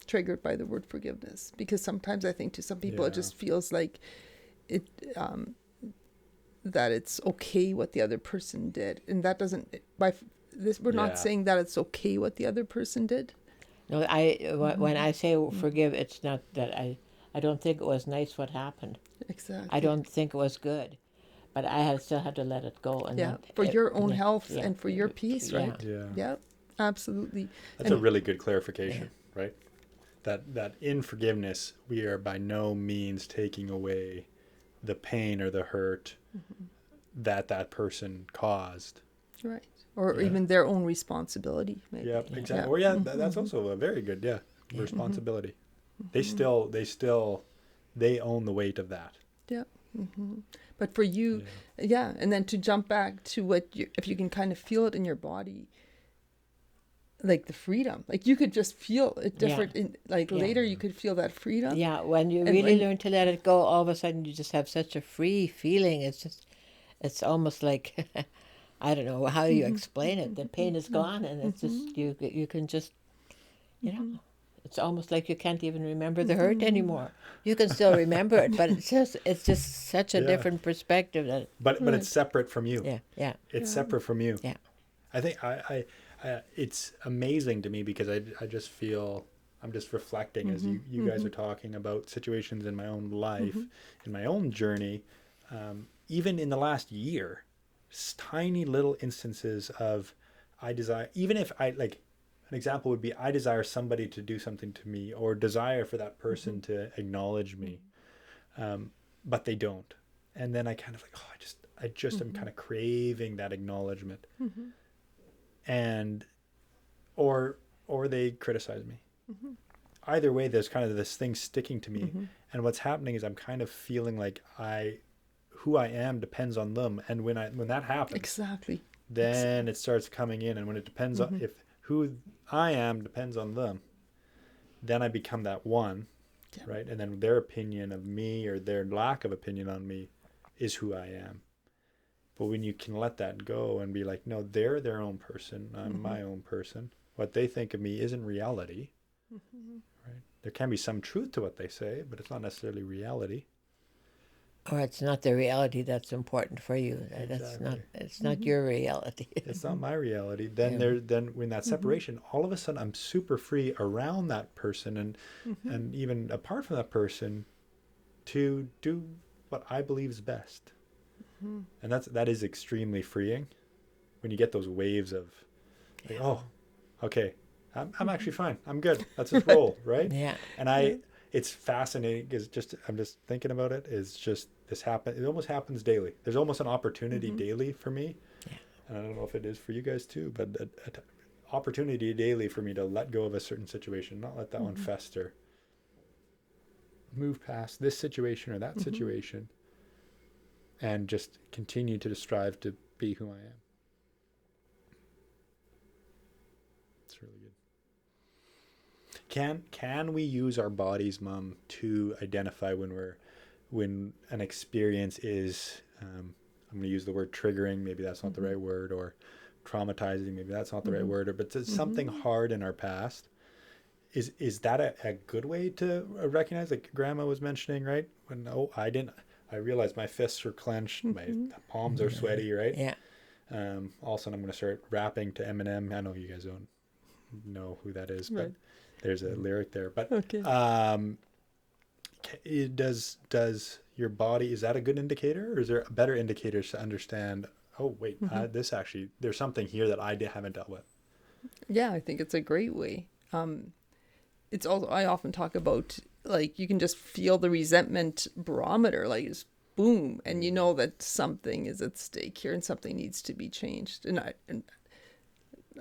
S1: triggered by the word forgiveness, because sometimes I think to some people it just feels like it. That it's okay what the other person did, and that doesn't. We're not saying that it's okay what the other person did.
S3: No, when I say forgive, it's not that I don't think it was nice what happened.
S1: Exactly.
S3: I don't think it was good, but I still had to let it go. And
S1: for your own health and for your peace, right?
S2: Yeah,
S1: absolutely.
S2: That's a really good clarification, right? That in forgiveness, we are by no means taking away the pain or the hurt that person caused, right?
S1: Or even their own responsibility, maybe.
S2: Yeah, exactly. Or that's also a very good responsibility. They own the weight of that. Yeah.
S1: But for you, and then to jump back to if you can kind of feel it in your body, like the freedom, like you could just feel it different. Later, you could feel that freedom.
S3: Yeah, when you really learn to let it go, all of a sudden you just have such a free feeling. It's almost like, I don't know how you explain it. The pain is gone, and it's just you can just, it's almost like you can't even remember the hurt anymore. You can still remember it, but it's just such a different perspective.
S2: But it's separate from you.
S3: Yeah.
S2: It's separate from you.
S3: Yeah.
S2: I think it's amazing to me because I just feel, I'm just reflecting as you guys are talking about situations in my own life, in my own journey, even in the last year, tiny little instances of I desire, even if an an example would be, I desire somebody to do something to me, or desire for that person to acknowledge me, but they don't. And then I kind of like, oh, I just am kind of craving that acknowledgement. And or they criticize me. Either way, there's kind of this thing sticking to me. And what's happening is I'm kind of feeling like who I am depends on them. And when that happens,
S1: Exactly.
S2: then it starts coming in. And when it depends on, if who I am depends on them, then I become that one, right? And then their opinion of me, or their lack of opinion on me, is who I am. But when you can let that go and be like, no, they're their own person, I'm my own person. What they think of me isn't reality, right? There can be some truth to what they say, but it's not necessarily reality.
S3: Or it's not the reality that's important for you.
S2: Exactly.
S3: It's not your reality.
S2: It's not my reality. Then then when that separation, all of a sudden I'm super free around that person, and even apart from that person, to do what I believe is best. And that is extremely freeing when you get those waves of like, oh, okay, I'm actually fine, I'm good, let's just roll, right? And it's fascinating because I'm just thinking about it, is just it almost happens daily. There's almost an opportunity daily for me, and I don't know if it is for you guys too, but an opportunity daily for me to let go of a certain situation, not let that one fester, move past this situation or that situation, and just continue to strive to be who I am. It's really good. Can we use our bodies, Mom, to identify when an experience is, I'm going to use the word triggering, maybe that's not the right word, or traumatizing, maybe that's not the right word, but it's something hard in our past. Is that a good way to recognize, like Grandma was mentioning, right? When, I realized my fists were clenched, my palms are sweaty, right?
S3: Yeah.
S2: All of a sudden I'm going to start rapping to Eminem. I know you guys don't know who that is, but there's a lyric there. But does your body, is that a good indicator, or is there better indicators to understand, oh wait, this actually, there's something here that I haven't dealt with?
S1: Yeah, I think it's a great way. It's also, I often talk about, like, you can just feel the resentment barometer, like, it's boom, and you know that something is at stake here and something needs to be changed. And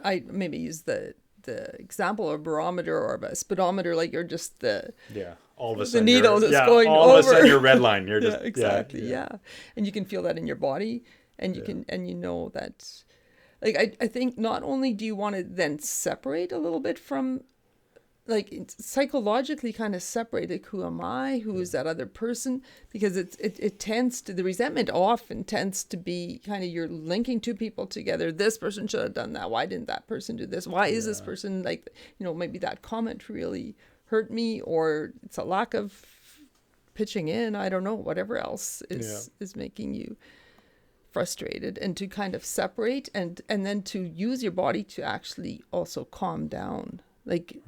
S1: I maybe use the example of a barometer or a speedometer, like you're just
S2: all of a sudden
S1: the needle is going
S2: all
S1: over.
S2: Of a sudden you're red line. You're just
S1: exactly. And you can feel that in your body, and you can, and you know that, like, I think not only do you want to then separate a little bit from, like, psychologically kind of separate, like, who am I, who is that other person, because it tends to, the resentment often tends to be kind of, you're linking two people together. This person should have done that, why didn't that person do this, why is this person, like, maybe that comment really hurt me, or it's a lack of pitching in, I don't know, whatever else is making you frustrated. And to kind of separate and then to use your body to actually also calm down. Like,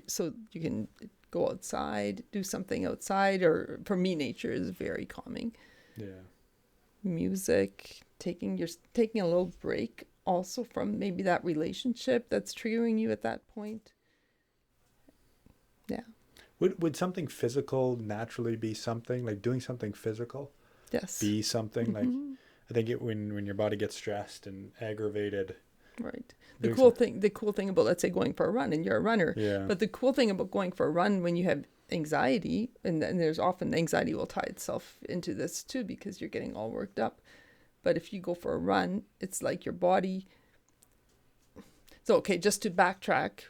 S1: so you can go outside, do something outside, or for me, nature is very calming. Music, taking a little break also from maybe that relationship that's triggering you at that point.
S2: Would something physical naturally be something, like doing something physical? Be something like, I think when your body gets stressed and aggravated.
S1: Right. The cool thing about, let's say, going for a run, and you're a runner. But the cool thing about going for a run when you have anxiety, and there's often anxiety will tie itself into this too, because you're getting all worked up. But if you go for a run, it's like your body. So, okay, just to backtrack,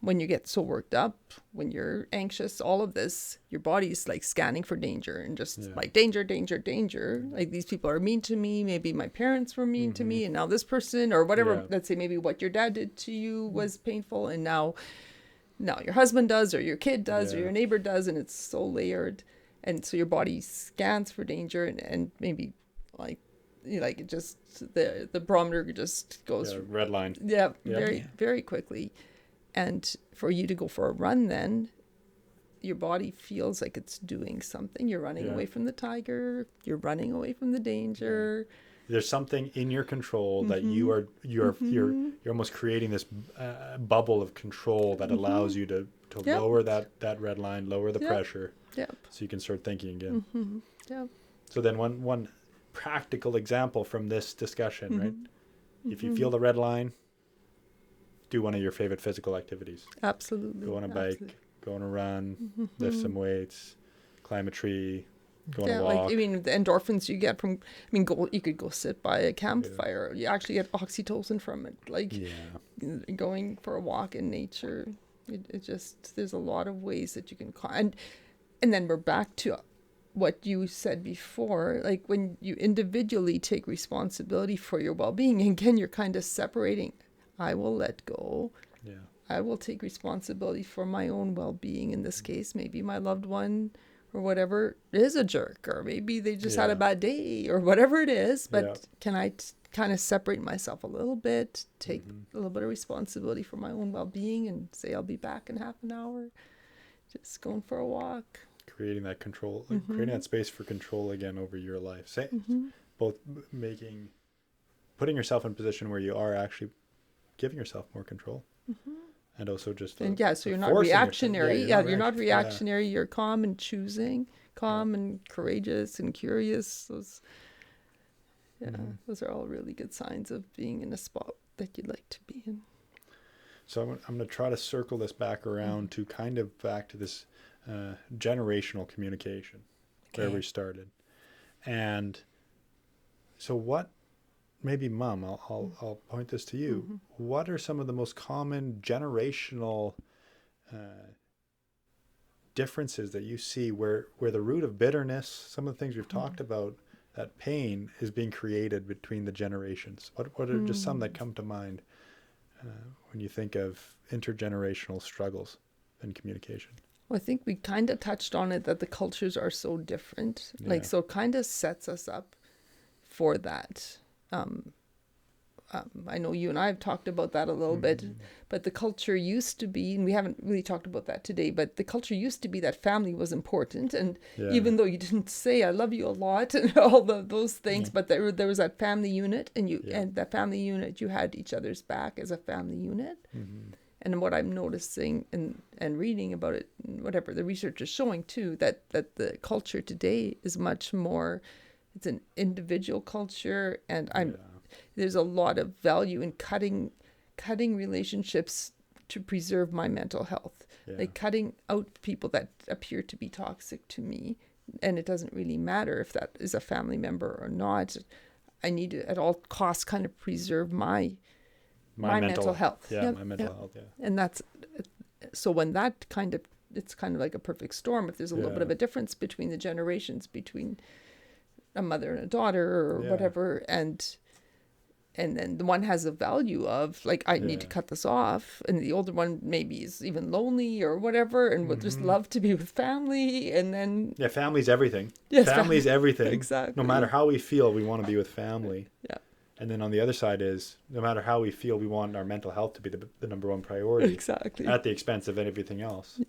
S1: when you get so worked up, when you're anxious, all of this, your body's like scanning for danger, and just like danger. Like, these people are mean to me. Maybe my parents were mean to me, and now this person, or whatever. Let's say maybe what your dad did to you was painful, and now your husband does, or your kid does, or your neighbor does, and it's so layered. And so your body scans for danger, and maybe like it just, the barometer just goes
S2: red line.
S1: Very, very quickly. And for you to go for a run, then your body feels like it's doing something. You're running away from the tiger. You're running away from the danger.
S2: There's something in your control that you're almost creating this bubble of control that allows you to
S1: Yep.
S2: lower that red line, lower the
S1: Yep.
S2: pressure,
S1: Yep.
S2: so you can start thinking again.
S1: Yep.
S2: So then one practical example from this discussion, right? If you feel the red line, do one of your favorite physical activities.
S1: Absolutely.
S2: Go on a bike,
S1: Absolutely.
S2: go on a run, lift some weights, climb a tree, go on
S1: Yeah,
S2: a walk.
S1: like I mean, the endorphins you get from, you could go sit by a campfire. You actually get oxytocin from it. Like going for a walk in nature, it just there's a lot of ways that you can and then we're back to what you said before. Like when you individually take responsibility for your well-being, again, you're kind of separating. I will let go.
S2: Yeah.
S1: I will take responsibility for my own well-being. In this case, maybe my loved one or whatever is a jerk, or maybe they just had a bad day, or whatever it is. But can I kind of separate myself a little bit, take a little bit of responsibility for my own well-being, and say I'll be back in half an hour, just going for a walk.
S2: Creating that control, creating that space for control again over your life. Both putting yourself in a position where you are actually giving yourself more control, and also just
S1: so you're not reactionary. You're not reactionary. You're calm and choosing, and courageous and curious. Those are all really good signs of being in a spot that you'd like to be in.
S2: So I'm going to try to circle this back around to kind of back to this generational communication where we started. And so what, maybe Mom, I'll point this to you. What are some of the most common generational differences that you see where the root of bitterness, some of the things we've talked about, that pain is being created between the generations? What are just some that come to mind when you think of intergenerational struggles in communication?
S1: Well, I think we kind of touched on it, that the cultures are so different. So it kind of sets us up for that. I know you and I have talked about that a little bit, but the culture used to be, and we haven't really talked about that today, but the culture used to be that family was important. And even though you didn't say, I love you a lot and all those things, but there was that family unit, and that family unit, you had each other's back as a family unit. And what I'm noticing and reading about it, whatever the research is showing too, that the culture today is much more, it's an individual culture, and there's a lot of value in cutting relationships to preserve my mental health, like cutting out people that appear to be toxic to me, and it doesn't really matter if that is a family member or not. I need to at all costs kind of preserve my mental health.
S2: My mental health.
S1: And that's, so when that kind of, it's kind of like a perfect storm. If there's a little bit of a difference between the generations, between a mother and a daughter or whatever, and then the one has a value of like, I need to cut this off, and the older one maybe is even lonely or whatever, and would just love to be with family. And then
S2: family's everything.
S1: Yes,
S2: family's everything.
S1: Exactly.
S2: No matter how we feel, we want to be with family. And then on the other side is, no matter how we feel, we want our mental health to be the number one priority.
S1: Exactly.
S2: At the expense of everything else.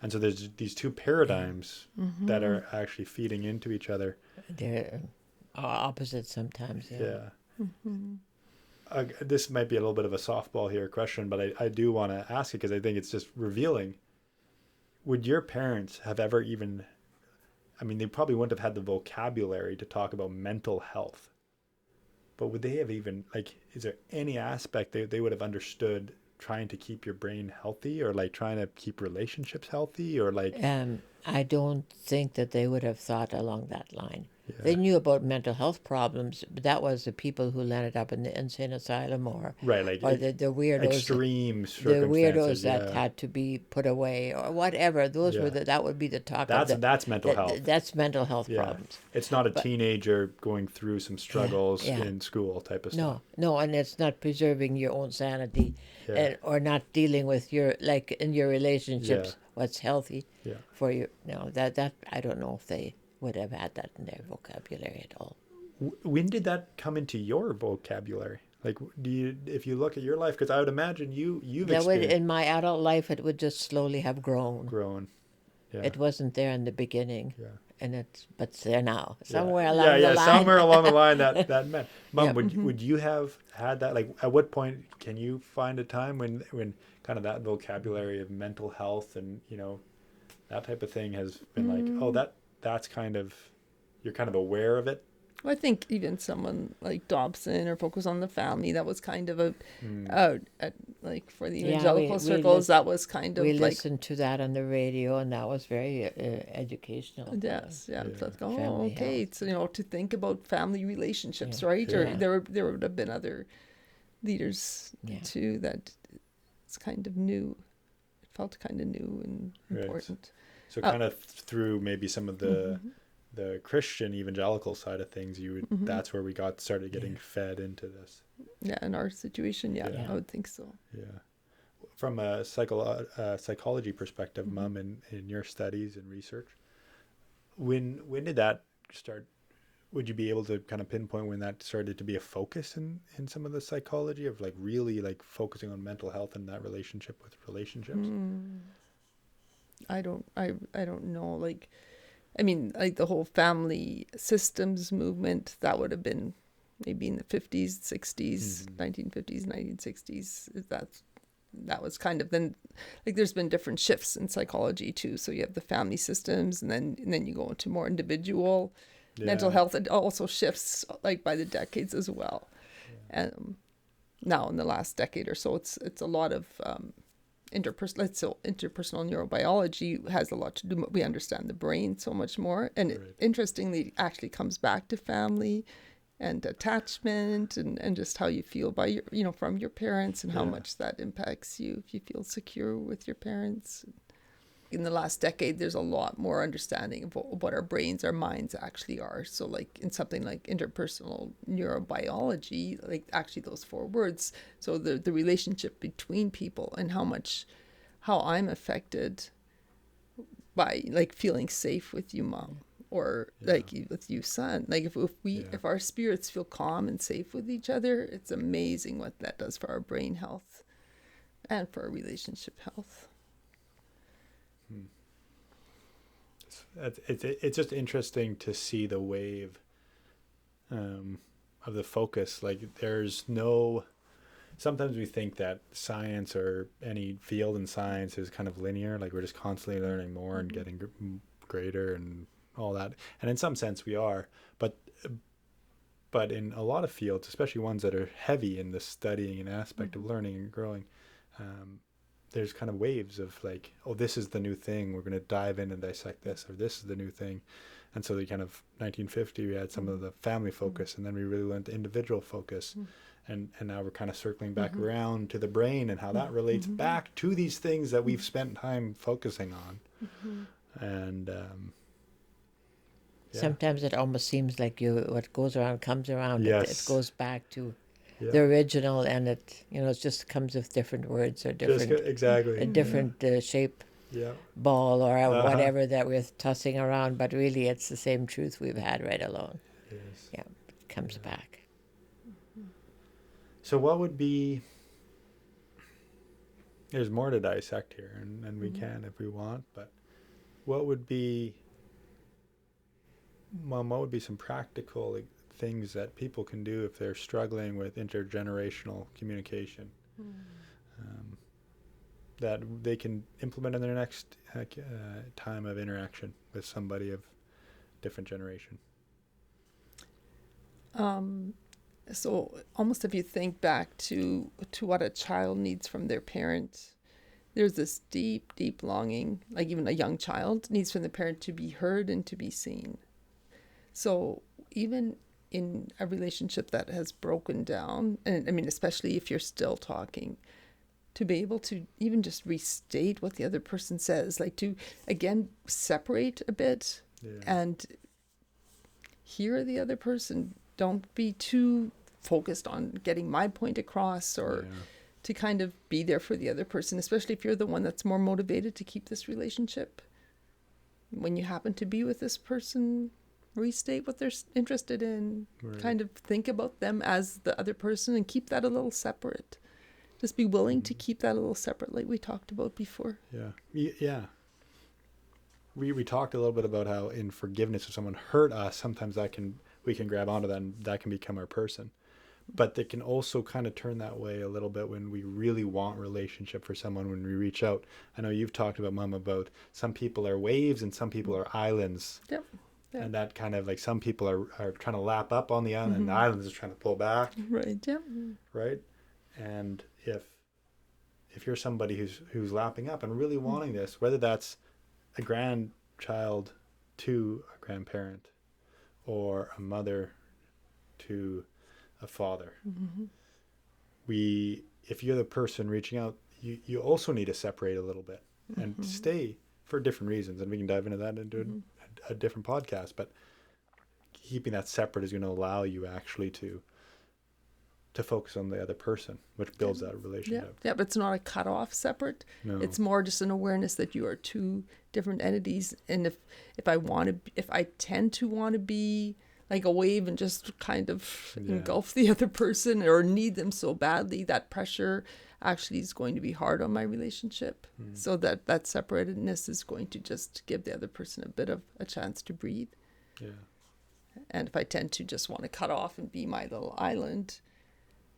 S2: And so there's these two paradigms that are actually feeding into each other.
S3: They're opposite sometimes.
S2: This might be a little bit of a softball here question, but I do want to ask it because I think it's just revealing. Would your parents have ever even, they probably wouldn't have had the vocabulary to talk about mental health. But would they have even, is there any aspect they would have understood trying to keep your brain healthy, or trying to keep relationships healthy, or
S3: I don't think that they would have thought along that line. They knew about mental health problems, but that was the people who landed up in the insane asylum, or the weirdos,
S2: extreme
S3: the weirdos that had to be put away, or whatever. Those were that would be the talk.
S2: That's mental health.
S3: That's mental health problems.
S2: It's not a teenager going through some struggles in school type of stuff.
S3: No, and it's not preserving your own sanity, or not dealing with your in your relationships. What's healthy for you? No, that I don't know if they would have had that in their vocabulary at all.
S2: When did that come into your vocabulary? If you look at your life, because I would imagine you've experienced...
S3: In my adult life, it would just slowly have grown.
S2: Yeah.
S3: It wasn't there in the beginning,
S2: Yeah.
S3: but it's there now.
S2: Yeah.
S3: Somewhere along the line.
S2: Somewhere along the line that meant. Mom,
S3: Yep.
S2: would you have had that? Like, at what point can you find a time when kind of that vocabulary of mental health and that type of thing has been like, oh, that's kind of, you're kind of aware of it?
S1: I think even someone like Dobson or Focus on the Family, that was kind of like for the
S3: Yeah,
S1: evangelical
S3: we
S1: circles, that was kind of
S3: We
S1: like,
S3: listened to that on the radio, and that was very educational.
S1: yes, yeah, it's like, oh,
S3: Family
S1: okay,
S3: health.
S1: so to think about family relationships,
S3: Yeah.
S1: right? Or
S3: Yeah.
S1: there would have been other leaders
S3: Yeah.
S1: too that it's kind of new. It felt kind of new and
S2: Right.
S1: important.
S2: So kind of through maybe some of the Christian evangelical side of things, that's where we started getting fed into this.
S1: Yeah, in our situation,
S2: Yeah.
S1: I would think so.
S2: Yeah. From a psychology perspective, Mom, in your studies and research, when did that start? Would you be able to kind of pinpoint when that started to be a focus in some of the psychology of like really like focusing on mental health and that relationship with relationships?
S1: I don't know. Like, I mean, like the whole family systems movement, that would have been maybe in the 50s, 60s, 1950s, 1960s. That was kind of then, like there's been different shifts in psychology too. So you have the family systems and then you go into more individual mental health. It also shifts like by the decades as well. And now in the last decade or so, it's a lot of interpersonal neurobiology has a lot to do. We understand the brain so much more, and it, interestingly, it actually comes back to family and attachment and just how you feel by your from your parents and how much that impacts you if you feel secure with your parents. In the last decade, there's a lot more understanding of what our brains, our minds actually are. So like in something like interpersonal neurobiology, like actually those 4 words, so the relationship between people and how I'm affected by like feeling safe with you, Mom, or like with you, son. Like if our spirits feel calm and safe with each other, it's amazing what that does for our brain health and for our relationship health.
S2: It's just interesting to see the wave of the focus. Like sometimes we think that science or any field in science is kind of linear, like we're just constantly learning more and getting greater and all that, and in some sense we are, but in a lot of fields, especially ones that are heavy in the studying and aspect of learning and growing, there's kind of waves of like, oh, this is the new thing, we're going to dive in and dissect this, or this is the new thing. And so the kind of 1950, we had some of the family focus, and then we really went to individual focus. And now we're kind of circling back around to the brain and how that relates back to these things that we've spent time focusing on. And
S3: sometimes it almost seems like what goes around comes around.
S2: Yes.
S3: It goes back to the original, and it just comes with different words or different
S2: exactly
S3: a different shape ball or whatever that we're tossing around, but really it's the same truth we've had right along.
S2: Yes.
S3: Yeah, it comes back.
S2: So what would be, there's more to dissect here, and we can if we want, but what would be, Mom, what would be some practical things that people can do if they're struggling with intergenerational communication that they can implement in their next time of interaction with somebody of different generation?
S1: So almost if you think back to what a child needs from their parent, there's this deep, deep longing, like even a young child needs from the parent to be heard and to be seen. So even in a relationship that has broken down, and I mean, especially if you're still talking, to be able to even just restate what the other person says, like to, again, separate a bit and hear the other person. Don't be too focused on getting my point across, or to kind of be there for the other person, especially if you're the one that's more motivated to keep this relationship. When you happen to be with this person, restate what they're interested in, kind of think about them as the other person and keep that a little separate. Just be willing to keep that a little separate, like we talked about before.
S2: Yeah. we talked a little bit about how in forgiveness, if someone hurt us, sometimes we can grab onto that and that can become our person. But they can also kind of turn that way a little bit when we really want relationship for someone, when we reach out. I know you've talked about, Mom, about some people are waves and some people are islands.
S1: Yep. Yep.
S2: And that kind of like some people are trying to lap up on the island and the island is trying to pull back.
S1: Right. Yep.
S2: Right. And if you're somebody who's lapping up and really wanting this, whether that's a grandchild to a grandparent or a mother to a father, if you're the person reaching out, you also need to separate a little bit and stay for different reasons, and we can dive into that into a different podcast. But keeping that separate is going to allow you actually to focus on the other person, which builds that relationship.
S1: Yeah, but it's not a cut off separate.
S2: No.
S1: It's more just an awareness that you are two different entities, and if I tend to want to be like a wave and just kind of engulf the other person or need them so badly, that pressure actually is going to be hard on my relationship. So that separatedness is going to just give the other person a bit of a chance to breathe.
S2: Yeah.
S1: And if I tend to just want to cut off and be my little island,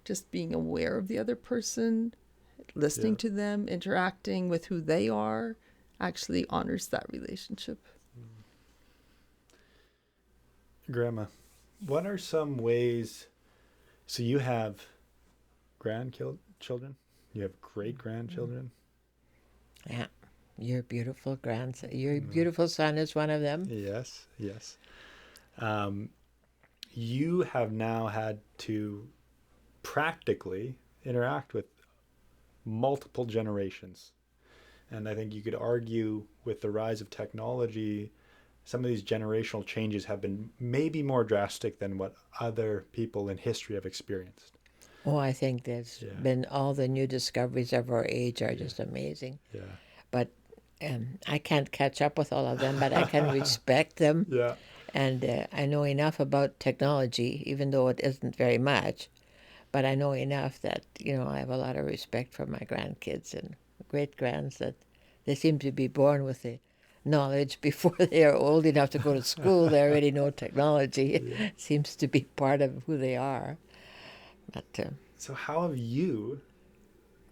S1: just being aware of the other person, listening to them, interacting with who they are, actually honors that relationship.
S2: Grandma, what are some ways, so you have grandchildren, you have great-grandchildren?
S3: Yeah, your beautiful grandson, your beautiful son is one of them.
S2: Yes. You have now had to practically interact with multiple generations. And I think you could argue with the rise of technology, some of these generational changes have been maybe more drastic than what other people in history have experienced.
S3: Oh, I think there's been all the new discoveries of our age are just amazing.
S2: Yeah.
S3: But I can't catch up with all of them, but I can respect them.
S2: Yeah.
S3: And I know enough about technology, even though it isn't very much. But I know enough that, I have a lot of respect for my grandkids and great-grands, that they seem to be born with the knowledge before they are old enough to go to school. They already know technology.
S2: Yeah.
S3: It seems to be part of who they are. But
S2: So how have you,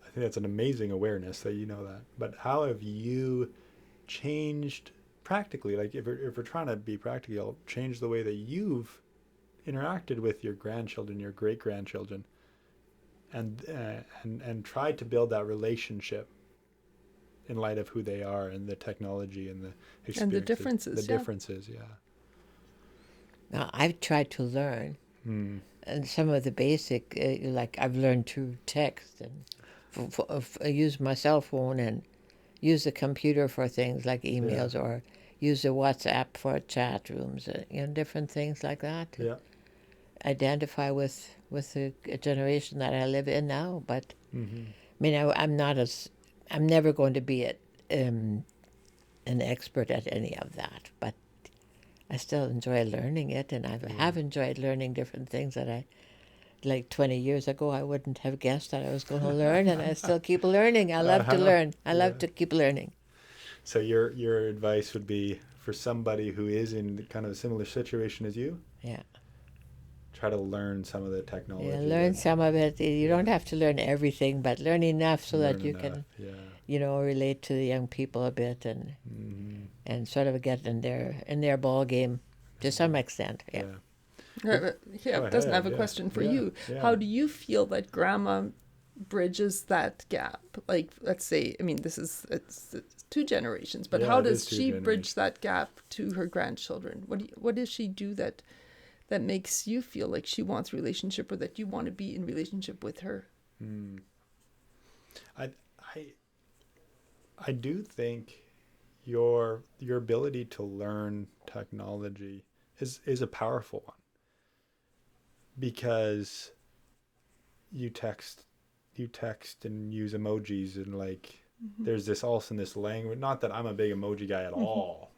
S2: I think that's an amazing awareness that you know that, but how have you changed practically, like if we're trying to be practical, change the way that you've interacted with your grandchildren, your great-grandchildren, and tried to build that relationship in light of who they are and the technology and the experiences.
S1: And the differences.
S2: The differences,
S3: now I've tried to learn. And some of the basic, like I've learned to text and use my cell phone and use the computer for things like emails or use the WhatsApp for chat rooms, different things like that.
S2: Yeah.
S3: Identify with the generation that I live in now. But I mean, I'm never going to be an expert at any of that. But I still enjoy learning it, and I have enjoyed learning different things that like 20 years ago, I wouldn't have guessed that I was going to learn, and I still keep learning. I love to learn. I love to keep learning.
S2: So your advice would be for somebody who is in kind of a similar situation as you?
S3: Yeah.
S2: Try to learn some of the technology.
S3: Yeah, learn some of it. You don't have to learn everything, but learn enough so that you can, relate to the young people a bit and sort of get in their ball game to some extent. Yeah.
S1: Doesn't have a question for you.
S2: Yeah.
S1: How do you feel that Grandma bridges that gap? Like, let's say, I mean, it's two generations, but how does she bridge that gap to her grandchildren? What does she do that makes you feel like she wants relationship, or that you want to be in relationship with her?
S2: I do think your ability to learn technology is a powerful one, because you text and use emojis and like there's this also in this language. Not that I'm a big emoji guy at all.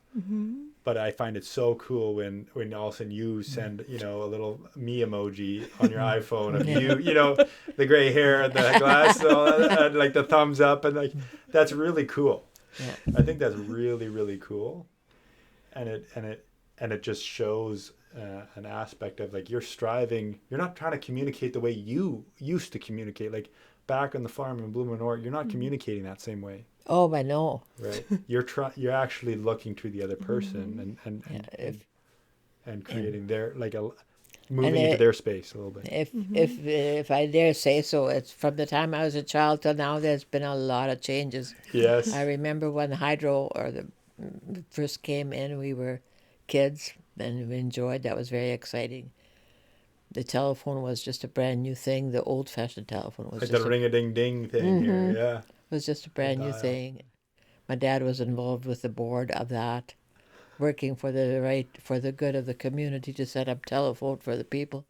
S2: But I find it so cool when all of a sudden you send, a little me emoji on your iPhone of you, the gray hair and the glass and like the thumbs up, and like that's really cool. Yeah. I think that's really, really cool. it just shows an aspect of like you're striving. You're not trying to communicate the way you used to communicate. Like back on the farm in Bloomenort, you're not communicating that same way,
S3: Oh, I know.
S2: right? You're actually looking to the other person and creating their like a moving into their space a little bit.
S3: If I dare say so, it's from the time I was a child till now. There's been a lot of changes.
S2: Yes.
S3: I remember when hydro or the first came in, we were kids and we enjoyed. That was very exciting. The telephone was just a brand new thing. The old-fashioned telephone was
S2: Like
S3: just
S2: the ring-a-ding-ding thing here, yeah.
S3: was just a brand new
S2: dial.
S3: thing. My dad was involved with the board of that, working for the good of the community to set up telephone for the people.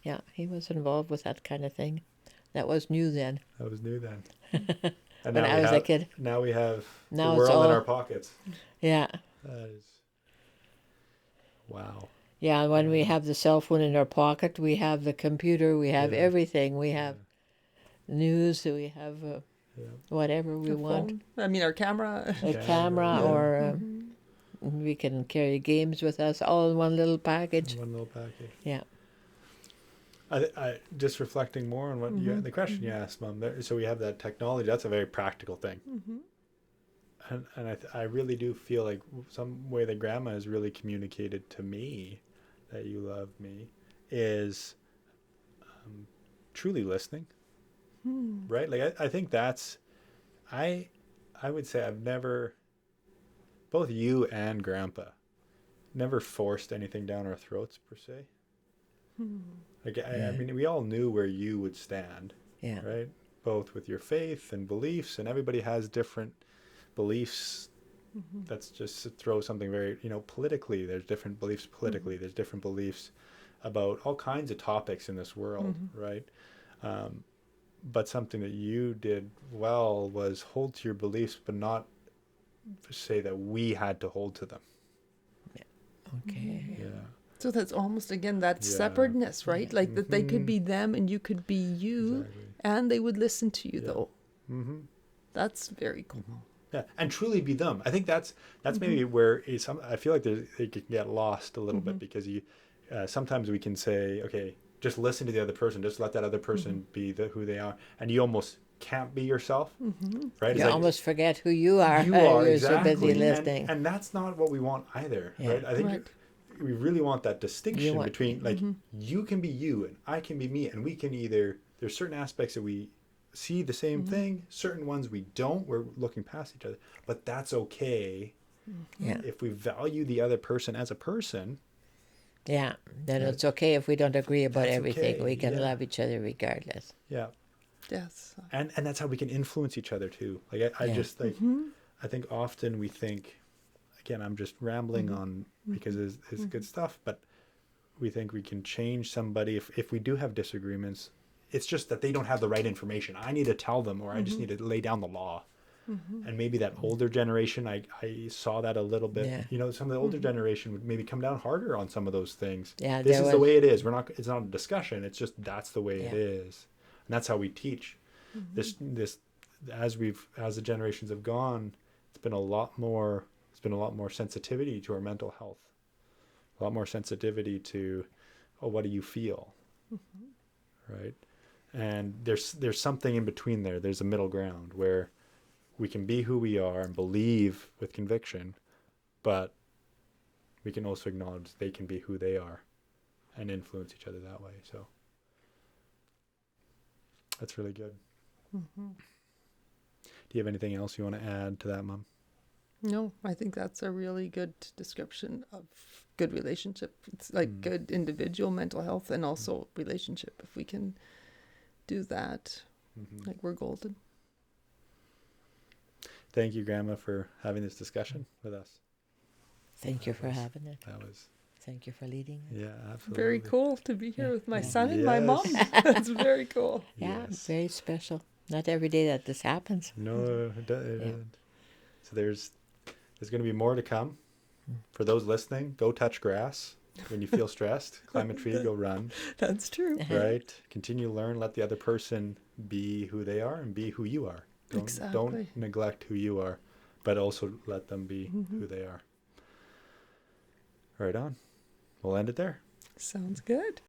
S3: Yeah, he was involved with that kind of thing. That was new then.
S2: That was new then. And
S3: When I was a kid.
S2: Now we have
S3: Now
S2: the
S3: it's
S2: world in
S3: all-
S2: our pockets.
S3: Yeah.
S2: That is wow.
S3: Yeah, when we have the cell phone in our pocket, we have the computer, we have
S2: Yeah.
S3: everything. We have news, we have
S2: Yeah.
S3: whatever we
S1: Our
S3: want.
S1: phone. I mean, our camera.
S3: A
S2: Camera,
S3: camera,
S2: yeah.
S3: or we can carry games with us all in one little package.
S2: One little package.
S3: Yeah.
S2: I just reflecting more on what the question you asked, Mom. So we have that technology. That's a very practical thing. And I really do feel like some way that Grandma has really communicated to me that you love me is truly listening, right? Like I think that's I would say I've never, both you and Grandpa, never forced anything down our throats per se. Like I mean, we all knew where you would stand,
S3: Yeah.
S2: right? Both with your faith and beliefs, and everybody has different beliefs. That's just to throw something very, politically, there's different beliefs politically, there's different beliefs about all kinds of topics in this world, right? But something that you did well was hold to your beliefs, but not say that we had to hold to them.
S3: Okay.
S2: Yeah.
S1: So that's almost, again, that
S2: Yeah.
S1: separateness, right? Like that they could be them and you could be you,
S2: Exactly.
S1: and they would listen to you,
S2: Yeah.
S1: though.
S2: Mm-hmm.
S1: That's very cool.
S2: Yeah, and truly be them. I think that's maybe where I feel like it can get lost a little bit, because you sometimes we can say, okay, just listen to the other person, just let that other person be who they are, and you almost can't be yourself, right? It's
S3: You
S2: like,
S3: almost forget who you are.
S2: you are
S3: You're
S2: exactly,
S3: so busy listening.
S2: and that's not what we want either,
S3: Yeah.
S2: right? I think
S1: Right.
S2: we really want that distinction
S3: want-
S2: between like you can be you and I can be me, and we can there's certain aspects that we see the same thing, certain ones we don't, we're looking past each other, but that's okay.
S3: Yeah.
S2: If we value the other person as a person,
S3: Yeah. Then it's okay if we don't agree about
S2: That's
S3: everything.
S2: okay,
S3: We can
S2: yeah.
S3: love each other regardless.
S2: yeah,
S1: Yes.
S2: and that's how we can influence each other too. Like I
S3: Yeah.
S2: just like I think often we think, again, I'm just rambling on because it's good stuff, but we think we can change somebody if we do have disagreements. It's just that they don't have the right information. I need to tell them, or I just need to lay down the law. And maybe that older generation, I saw that a little bit.
S3: Yeah.
S2: Some of the older generation would maybe come down harder on some of those things.
S3: Yeah,
S2: This
S3: there
S2: is the
S3: was-
S2: way it is. It's not a discussion. It's just that's the way it
S3: Yeah.
S2: is, and that's how we teach. This as the generations have gone, it's been a lot more sensitivity to our mental health, a lot more sensitivity to, what do you feel, right? And there's something in between there. There's a middle ground where we can be who we are and believe with conviction, but we can also acknowledge they can be who they are and influence each other that way. So that's really good. Do you have anything else you want to add to that, Mom?
S1: No, I think that's a really good description of good relationship. It's like good individual mental health and also relationship. If we can do that, like we're golden.
S2: Thank you, Grandma, for having this discussion with us.
S3: Thank you for having it.
S2: That was,
S3: Thank you for leading it.
S2: yeah, absolutely.
S1: Very cool to be here with my
S3: Yeah.
S1: son and my mom.
S2: Yes.
S1: That's very cool.
S3: Yeah,
S2: Yes.
S3: very special. Not every day that this happens.
S2: No,
S3: Yeah.
S2: So there's going to be more to come. For those listening, go touch grass when you feel stressed. Climb a tree, go run.
S1: That's true.
S2: Right? Continue to learn. Let the other person be who they are and be who you are.
S1: Exactly.
S2: Don't neglect who you are, but also let them be who they are. Right on. We'll end it there.
S1: Sounds good.